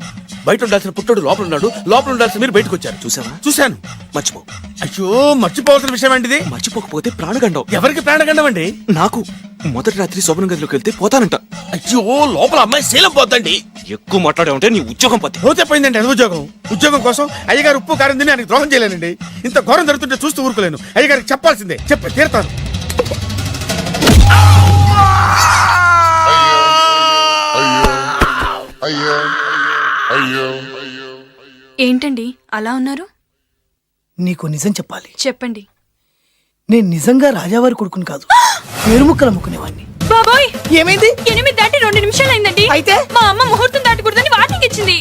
బయట ఉండాల్సిన పుట్టోడు లోపల ఉన్నాడు, లోపల ఉండాల్సిన మీరు బయటకు వచ్చారు. చూసావా? చూశాను. మర్చిపో. అయ్యో, మర్చిపోవాల్సిన విషయం ఏంటిది? మర్చిపోకపోతే ప్రాణగండం. ఎవరికి ప్రాణగండం అండి? నాకు. మొదటి రాత్రి శోభన గదిలోకి వెళ్తే పోతానంట. అయ్యో, లోపల అమ్మాయి శీలం పోద్దండి. ఎక్కువ మాట్లాడే ఉంటే నీ ఉద్యోగం పోతే. పోతే పోయిందండి. అది ఉద్యోగం. ఉద్యోగం కోసం అయ్యగారు ఉప్పు కారం తిని ఆయనకి ద్రోహం చేయలేనండి. ఇంత ఘోరం జరుగుతుంటే చూస్తూ ఊరుకోలేను. అయ్యగారికి చెప్పాల్సిందే. చెప్పి తీరుతాను. ఏంటండి అలా ఉన్నారు? నీకు నిజం చెప్పాలి. చెప్పండి. నేను నిజంగా రాజావారి కొడుకుని కాదు, పేరుముక్కలు అమ్ముకునేవాడిని. బాబోయ్, ఏమైంది? 8 దాటి 2 నిమిషాలు అయిందండి. అయితే మా అమ్మ ముహూర్తం దాటకూడదని వార్నింగ్ ఇచ్చింది.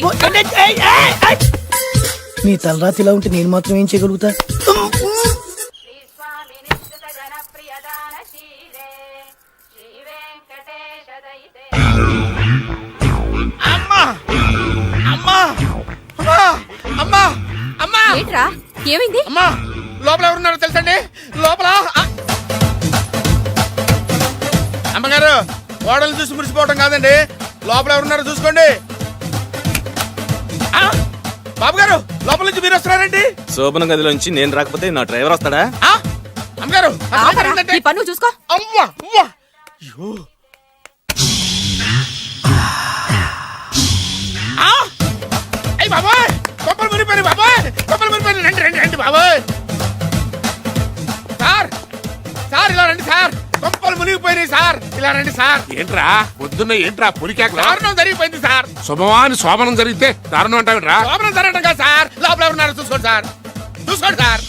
నీ తలరాతి ఇలా ఉంటే నేను మాత్రం ఏం చేయగలుగుతా? అమ్మా, అమ్మా, అమ్మా, ఏంట్రా, ఏమైంది? అమ్మా, లోపల ఎవరున్నారో తెలుసండి లోపల అమ్మగారు ఓడలు చూసి మురిసిపోవటం కాదండి, లోపల ఎవరున్నారో చూసుకోండి. బాబు గారు లోపల నుంచి మీరు వస్తున్నారండి. శోభన గదిలోంచి నేను రాకపోతే నా డ్రైవర్ వస్తాడా? అమ్మగారు ఆపరా, నీ పన్ను చూసుకో. అమ్మా అమ్మా అయ్యో అయ్యి బాబాయ్ కొప్పలు మునిపోయి బాబాయ్, కొప్పలు మునిపోయి. రండి రండి రండి బాబాయ్. సార్ సార్ ఇలా రండి సార్, కొప్పలు మునిగిపోయినాయి సార్, ఇలా రండి సార్. ఏంట్రా పొద్దున్న ఏంట్రా పులికాక దారుణం జరిగిపోయింది సార్. శుభమాని శోభనం జరిగితే దారుణం అంటావేంట్రా? లోపల జరగడం కాదు సార్, లోపల ఎవరున్నారో చూసుకోండి సార్, చూసుకోండి సార్.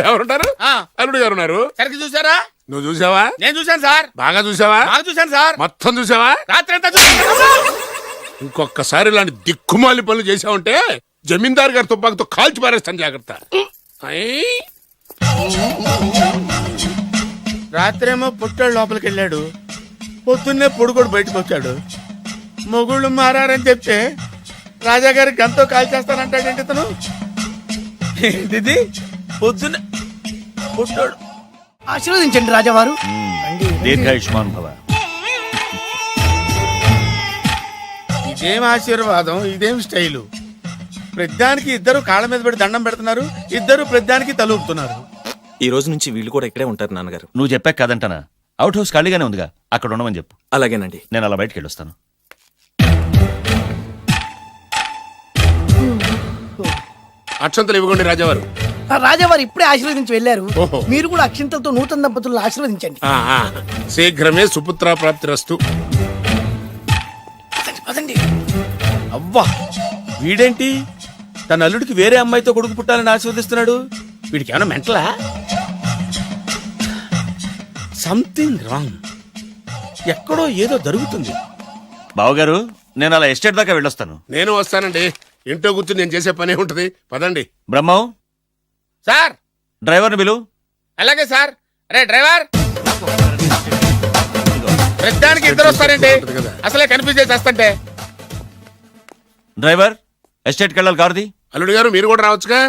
ఎవరుంటారు? అల్లుడు గారు ఉన్నారు. సరిగ్గా చూసారా? నువ్వు చూసావా? నేను చూశాను సార్, బాగా చూసావా? బాగా చూశాను సార్, మొత్తం చూసావా? రాత్రి అంతా చూశాను. ఇంకొకసారి ఇలాంటి దిక్కుమాలి పనులు చేసావంటే జమీందారు గారి తుపాకుతో కాల్చి పారేస్తాను, జాగ్రత్త. ఐ! రాత్రేమో పుట్టాడు లోపలికి వెళ్ళాడు, పొద్దున్నే పొడుగోడు బయటకు వచ్చాడు. మొగుళ్ళు మారని చెప్తే రాజాగారి గంతో కాల్ చేస్తానంటాడేంటి ఇతను? ఏంటిది పొద్దున్న పుట్టాడు. ఆశీర్వదించండి రాజావారు. దీర్ఘాయుష్మాన్ భవ. ఇదేం ఆశీర్వాదం, ఇదేం స్టైలు? ప్రతిదానికి ఇద్దరు కాళ్ళ మీద పెట్టి దండం పెడుతున్నారు, ఇద్దరు ప్రతిదానికి తలూపుతున్నారు. ఈ రోజు నుంచి వీళ్ళు కూడా ఇక్కడే ఉంటారు నాన్నగారు. నువ్వు చెప్పాక కాదంటానా? అవుట్ హౌస్ ఖాళీగానే ఉందిగా, అక్కడ ఉండమని చెప్పు. అలాగేనండి. నేను అలా బయటకు వెళ్ళొస్తాను. అక్షంతలు ఇవ్వకండి రాజావారు. రాజావారు ఇప్పుడే ఆశీర్వదించి వెళ్ళారు. ఓహో. మీరు కూడా అక్షింతలతో నూతన దంపతులను ఆశీర్వదించండి. శీఘ్రమే సుపుత్ర ప్రాప్తిరస్తు. పదండి. అవ్వా వీడేంటి తన అల్లుడికి వేరే అమ్మాయితో కొడుకు పుట్టాలని ఆశీర్వదిస్తున్నాడు? వీడికి ఏమైనా మెంటలా? సంథింగ్ రాంగ్, ఎక్కడో ఏదో జరుగుతుంది. బావగారు నేను అలా ఎస్టేట్ దాకా వెళ్ళొస్తాను. నేను వస్తానండి, ఇంట్లో కూర్చుని నేను చేసే పనే ఉంటది. పదండి. బ్రహ్మం సార్ డ్రైవర్ని పిలు. అలాగే సార్. అరే డ్రైవర్, ప్రతిదానికి ఇద్దరు వస్తారండి, అసలే కన్ఫ్యూజ్ చేసి వస్తుంటే. డ్రైవర్ ఎస్టేట్కి వెళ్ళాలి, కారుది. అల్లుడు గారు మీరు కూడా రావచ్చుగా.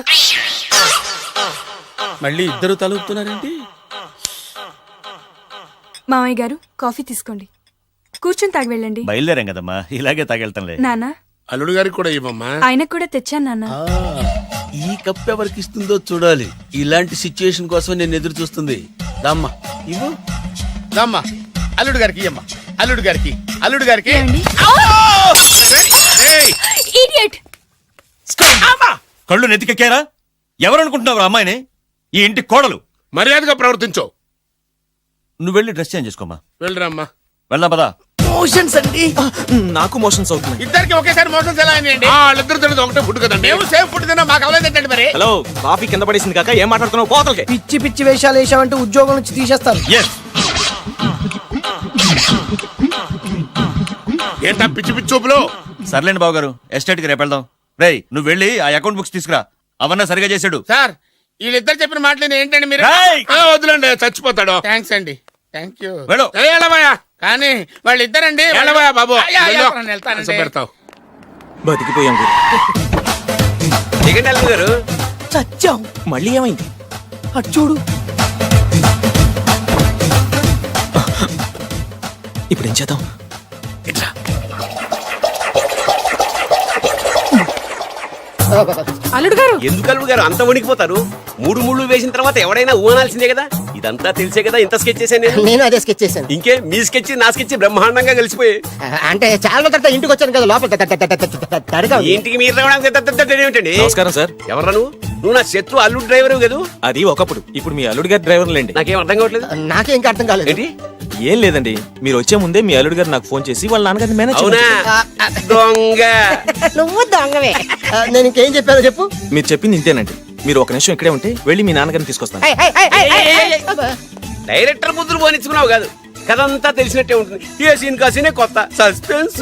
మళ్ళీ ఇద్దరు తలుపుతున్నారేంటి? మామయ్య గారు కాఫీ తీసుకోండి, కూర్చొని తాగి వెళ్ళండి. బయలుదేరాం కదమ్మా, ఇలాగే తాగెళ్తానులే. నానా అల్లుడు గారికి కూడా ఇవ్వమ్మా. ఆయనకు కూడా తెచ్చాను నాన్న. ఈ కప్ ఎవరికి ఇస్తుందో చూడాలి. ఇలాంటి సిచ్యుయేషన్ కోసం నేను ఎదురు చూస్తుంది. దమ్మా ఇవ్వు. దమ్మా అల్లుడు గారికి ఇయ్యమ్మా, అల్లుడు గారికి, అల్లుడు గారికి. ఏమండి? ఏయ్! ఇడియట్! కళ్ళు నెత్తికెక్కారా? ఎవరనుకుంటున్నావు అమ్మాయిని? ఈ ఇంటి కోడలు. మర్యాదగా ప్రవర్తించో. నువ్వు వెళ్ళి డ్రెస్ చేంజ్ చేసుకోమ్మా. వెళ్ళరమ్మా. వెళ్దాం పదా. మోషన్స్ అండి. నాకు మోషన్స్ అవుతున్నాయి. ఇద్దరికి ఒకేసారి మోషన్స్ ఎలా అయినాయండి? వాళ్ళిద్దరు తినదు ఒకటే ఫుడ్ కదండి. మేము సేఫ్ ఫుడ్ తిన్నా, మాకు అవ్వలేదండి మరి. హలో, కాఫీ కింద పడేసింది కాక ఏం మాట్లాడుతున్నావు? పోతలకి. పిచ్చి పిచ్చి వేషాలు వేసామంటే ఉద్యోగం నుంచి తీసేస్తారు. ఏంటా పిచ్చి పిచ్చి చూపులు? సర్లేండి బావగారు, ఎస్టేట్కి రేపు వెళ్దాం. రేయ్ నువ్వు వెళ్ళి ఆ అకౌంట్ బుక్స్ తీసుకురా, అవన్నా సరిగా చేసాడు. సార్ వీళ్ళిద్దరు చెప్పిన మాటలు ఏంటండి మీరు? వద్దులండి, చచ్చిపోతాడు. థ్యాంక్స్ అండి, థ్యాంక్ యూ. వెళ్ళు. వెళ్ళబోయా కానీ వాళ్ళిద్దరండి. వెళ్ళబోయా బాబు. అయ్యా, వెళ్ళు. వెళ్తానండి. పెడతావు. బతికిపోయాం గురు. దిగండి అల్లుడు గారు. చచ్చాం. మళ్ళీ ఏమైంది? అటు చూడు. ఇప్పుడు ఏం చేద్దాం? అల్లుడు గారు, ఎందుకు అల్లుడు గారు అంత వణికిపోతారు? మూడు ముళ్ళు వేసిన తర్వాత ఎవడైనా ఊనాల్సిందే కదా. ఇదంతా తెలిసే కదా ఇంత స్కెచ్ చేశాను నేను. నేను అదే స్కెచ్ చేశాను. ఇంకే మీ స్కెచ్ నా స్కెచ్ బ్రహ్మాండంగా కలిసిపోయాయి. అంటే చాలా రోజుల తర్వాత ఇంటికి వచ్చాను కదా, లోపల తడగా ఉంది. ఇంటికి మీరు రావడానికి ఏమిటండి? నమస్కారం సార్. ఎవరా నువ్వు నా శత్రు అల్లుడు డ్రైవర్ కదా. అది ఒకప్పుడు, ఇప్పుడు మీ అల్లుడు గారి డ్రైవర్ లేండి. నాకేం అర్థం కావట్లేదు. నాకే ఇంకా అర్థం కాలేదు. ఏంటి? ఏం లేదండి, మీరు వచ్చే ముందే మీ అల్లుడు గారు నాకు ఫోన్ చేసి వాళ్ళ నాన్నగారిని మేనేజ్ అవునా? దొంగ. నువ్వు దొంగవే. నేను ఇంకేం చెప్పానో చెప్పు. మీరు చెప్పింది ఇంతేనండి. మీరు ఒక నిమిషం ఇక్కడే ఉంటే వెళ్ళి మీ నాన్నగారిని తీసుకొస్తాను. డైరెక్టర్ ముద్దులు పోనిచ్చుకున్నావు కాదు, కథంతా తెలిసినట్టే ఉంటుంది. ఏ సీన్ కా సీనే కొత్త సస్పెన్స్.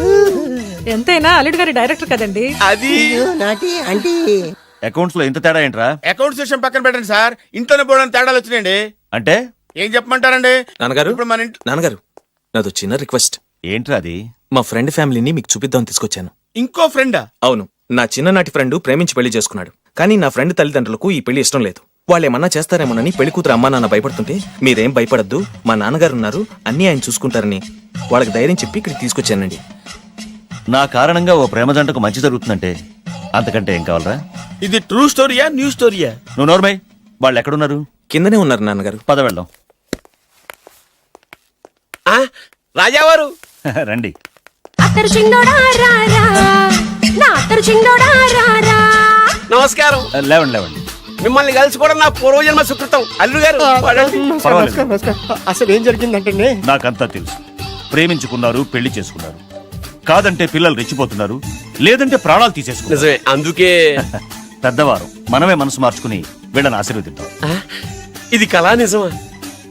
ఎంతైనా అల్లుడు గారి డైరెక్టర్ కదండి. అది నాటి అంటే అకౌంట్స్ లో ఇంత తేడా ఏంట్రా? అకౌంట్స్ విషయం పక్కన పెట్టండి సార్, ఇంట్లోనే పోవడానికి తేడాలు వచ్చినాయండి. అంటే ఏం చెప్పమంటారండి? నాన్నగారు, ఇప్పుడు మన ఇంట్లో నాన్నగారు నాదో చిన్న రిక్వెస్ట్. ఏంట్రా అది? మా ఫ్రెండ్ ఫ్యామిలీని మీకు చూపిద్దామని తీసుకొచ్చాను. ఇంకో ఫ్రెండా? అవును, నా చిన్ననాటి ఫ్రెండ్ ప్రేమించి పెళ్లి చేసుకున్నాడు. కానీ నా ఫ్రెండ్ తల్లిదండ్రులకు ఈ పెళ్లి ఇష్టం లేదు. వాళ్ళేమన్నా చేస్తారేమోనని పెళ్లి కూతురు అమ్మా నాన్న భయపడుతుంటే మీరేం భయపడద్దు, మా నాన్నగారు ఉన్నారు, అన్నీ ఆయన చూసుకుంటారని వాళ్ళకి ధైర్యం చెప్పి ఇక్కడికి తీసుకొచ్చానండి. నా కారణంగా ఓ ప్రేమ జంటకు మంచి జరుగుతుందంటే అంతకంటే ఏం కావాలరా? ఇది ట్రూ స్టోరీయా న్యూ స్టోరీయా? నువ్వు నోర్మై, వాళ్ళు ఎక్కడున్నారు? కిందనే ఉన్నారు నాన్నగారు. పద వెళ్దాం. రాజావారు రండి. నమస్కారం. లేవండి లేవండి. మిమ్మల్ని కలుసుకోవడం నా పూర్వజన్మ సుకృతం. అల్లుడు గారు పర్వాలేదు. అసలు ఏం జరిగిందంటే నాకంతా తెలుసు. ప్రేమించుకున్నారు, పెళ్లి చేసుకున్నారు. కాదంటే పిల్లలు రెచ్చిపోతున్నారు, లేదంటే ప్రాణాలు తీసేసుకున్నారు. నిజమే, అందుకే పెద్దవారు మనమే మనసు మార్చుకుని వీళ్ళని ఆశీర్వదిద్దాం. ఇది కళా నిజమా?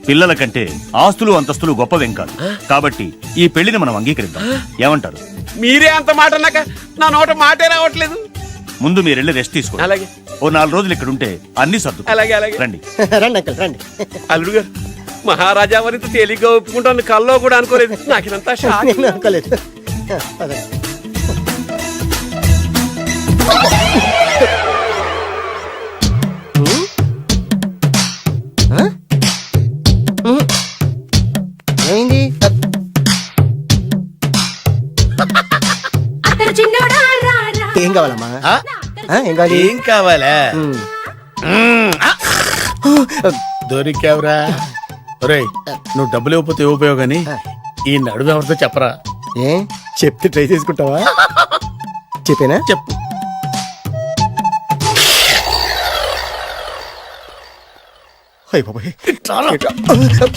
పిల్లల కంటే ఆస్తులు అంతస్తులు గొప్పవేం కాదు. కాబట్టి ఈ పెళ్లిని మనం అంగీకరిద్దాం. ఏమంటారు? మీరే అంత మాట అన్నాక నా నోట మాటే రావట్లేదు. ముందు మీరు వెళ్ళి రెస్ట్ తీసుకోండి. అలాగే. ఓ 4 రోజులు ఇక్కడ ఉంటే అన్ని సర్దు. అలాగే అలాగే. రండి. రండి అంకల్ రండి. అల్లుడు గారు, మహారాజా వారితో తేలిగ్గా ఒప్పుకుంటాను కల్లో కూడా అనుకోలేదు. నాకు ఇదంతా షాక్. నేను అనుకోలేదు. పదండి. ఏమైంది? ఏం కావాలమ్మా? ఏం కావాలి? ఏం కావాలా? దొరికావురా. ఒరేయ్, నువ్వు డబ్బులు ఇవ్వకపోతే ఇవ్వబోయావు గానీ ఈ నడుము ఎవరితో చెప్పరా. ఏ చెప్తే ట్రై చేసుకుంటావా? చెప్పేనా? చెప్పు.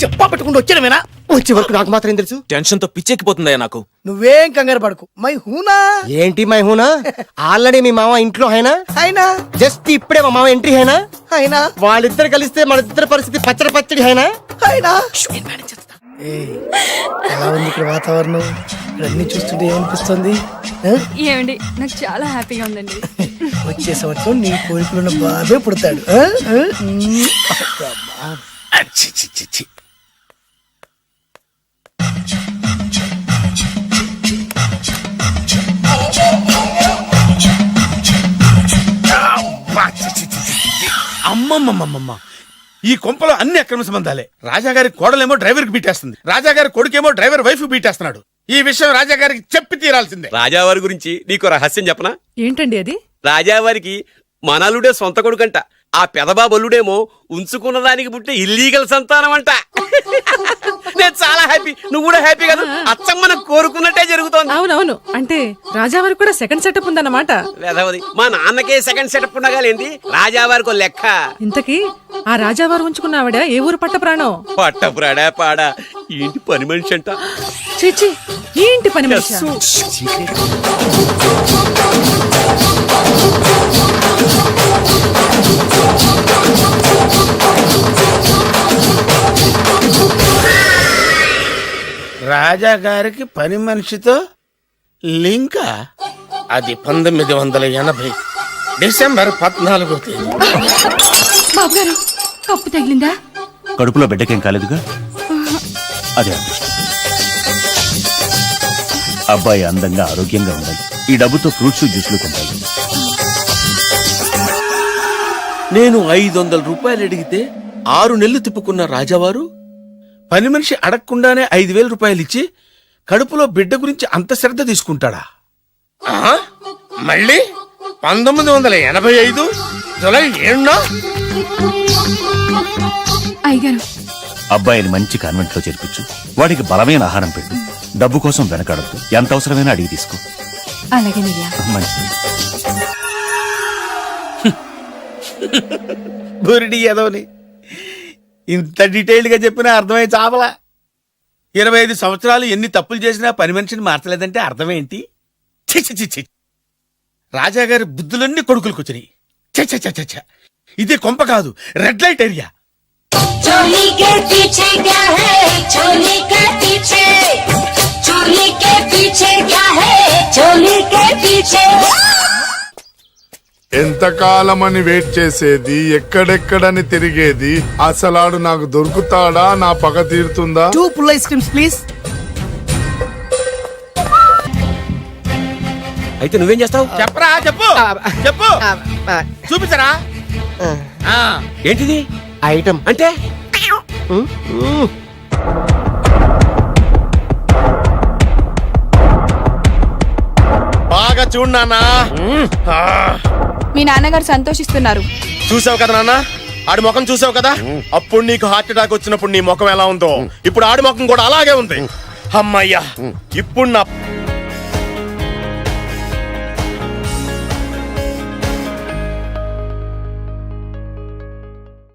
చెప్పా పెట్టుకుంటూ వచ్చానేనా? వచ్చే వరకు నాకు మాత్రం ఏం తెలుసు? టెన్షన్ తో పిచ్చెక్కిపోతుందయ్యా నాకు. నువ్వేం కంగారు పడకు, మై హూనా. ఏంటి మై హూనా? ఆల్రెడీ మీ మామ ఇంట్లో అయినా అయినా జస్ట్ ఇప్పుడే మా మామ ఎంట్రీ అయినా అయినా వాళ్ళిద్దరు కలిస్తే మన ఇద్దరు పరిస్థితి పచ్చడి పచ్చడి అయినా అయినా. ఎలా ఉంది ఇక్కడ వాతావరణం? అన్ని చూస్తుంటే ఏమనిపిస్తుంది? ఏమండి, నాకు చాలా హ్యాపీగా ఉందండి. వచ్చే సంవత్సరం నీ కోరికలున్న బాబే పుడతాడు. అమ్మమ్మమ్మమ్మ, ఈ కొంపలో అన్ని అక్రమ సంబంధాలే. రాజాగారి కోడలేమో డ్రైవర్ కి బీటేస్తుంది, రాజాగారి కొడుకేమో డ్రైవర్ వైఫ్ బీటేస్తున్నాడు. ఈ విషయం రాజాగారికి చెప్పి తీరాల్సిందే. రాజావారి గురించి నీకు రహస్యం చెప్పనా? ఏంటండి అది? రాజావారికి మనలుడే సొంత కొడుకంట. ఆ పెదబాబల్లుడేమో ఉంచుకున్న దానికి పుట్టే ఇల్లీగల్ సంతానం అంట. నేను చాలా హ్యాపీ. నువ్వు కూడా హ్యాపీ కదా? అచ్చం మనం కోరుకున్నట్టే జరుగుతోంది. అవునవును, అంటే రాజావారికి కూడా సెకండ్ సెటప్ ఉందన్నమాట. వేదవది, మా నాన్నకే సెకండ్ సెటప్ ఉండగాలేంది, రాజావారికి లెక్క. ఇంతకీ ఆ రాజావారు ఉంచుకున్న ఆవిడ ఏ ఊరు పట్ట ప్రాణం? పట్టపురాడా పాడా ఏంటి పని మనిషి అంట. చీచి, ఏంటి పని మనిషి? రాజాగారికి పని మనిషితో లింకా? అది 1980 డిసెంబర్ 14వ తేదీ. బాబు గారు, కప్పు తగిలిందా? కడుపులో బిడ్డకేం కాలేదుగా? అదే అదృష్టం. అబ్బాయి అందంగా ఆరోగ్యంగా ఉండాలి. ఈ డబ్బుతో ఫ్రూట్స్ జ్యూస్లు కొంటాయి. నేను 500 రూపాయలు అడిగితే 6 నెలలు తిప్పుకున్న రాజావారు పని మనిషి అడగకుండానే 5,000 రూపాయలు ఇచ్చి కడుపులో బిడ్డ గురించి అంత శ్రద్ధ తీసుకుంటాడా? మళ్ళీ 1985 జూలై 7న అయ్యగారు, అబ్బాయిని మంచి కాన్వెంట్ లో చేర్పించు. వాడికి బలమైన ఆహారం పెట్టు. డబ్బు కోసం వెనకాడద్దు. ఎంత అవసరమైనా అడిగి తీసుకో. అలాగేనయ్యా. మంచిది. బురిడి ఏదోని ఇంత డీటెయిల్డ్ గా చెప్పినా అర్థమై చావలా. 25 సంవత్సరాలు ఎన్ని తప్పులు చేసినా పని మనిషిని మార్చలేదంటే అర్థమేంటి? రాజాగారి బుద్ధులన్నీ కొడుకులకు వచ్చినాయి. ఇది కొంప కాదు, రెడ్ లైట్ ఏరియా. ఎంతకాలమని వెయిట్ చేసేది, ఎక్కడెక్కడని తిరిగేది, అసలాడు నాకు దొరుకుతాడా? నా పగ తీరుతుందా? 2 పుల్ ఐస్ క్రీమ్స్ ప్లీజ్. అయితే నువ్వేం చేస్తావు? చెప్పరా చెప్పు చెప్పు చూపించరా ఏంటిది ఐటమ్ అంటే? బాగా చూడు నాన్న. మీ నాన్నగారు సంతోషిస్తున్నారు. చూసావు కదా నాన్న, ఆడి ముఖం చూసావు కదా. అప్పుడు నీకు హార్ట్ అటాక్ వచ్చినప్పుడు నీ ముఖం ఎలా ఉందో ఇప్పుడు ఆడి ముఖం కూడా అలాగే ఉంది. అమ్మయ్యా, ఇప్పుడు నా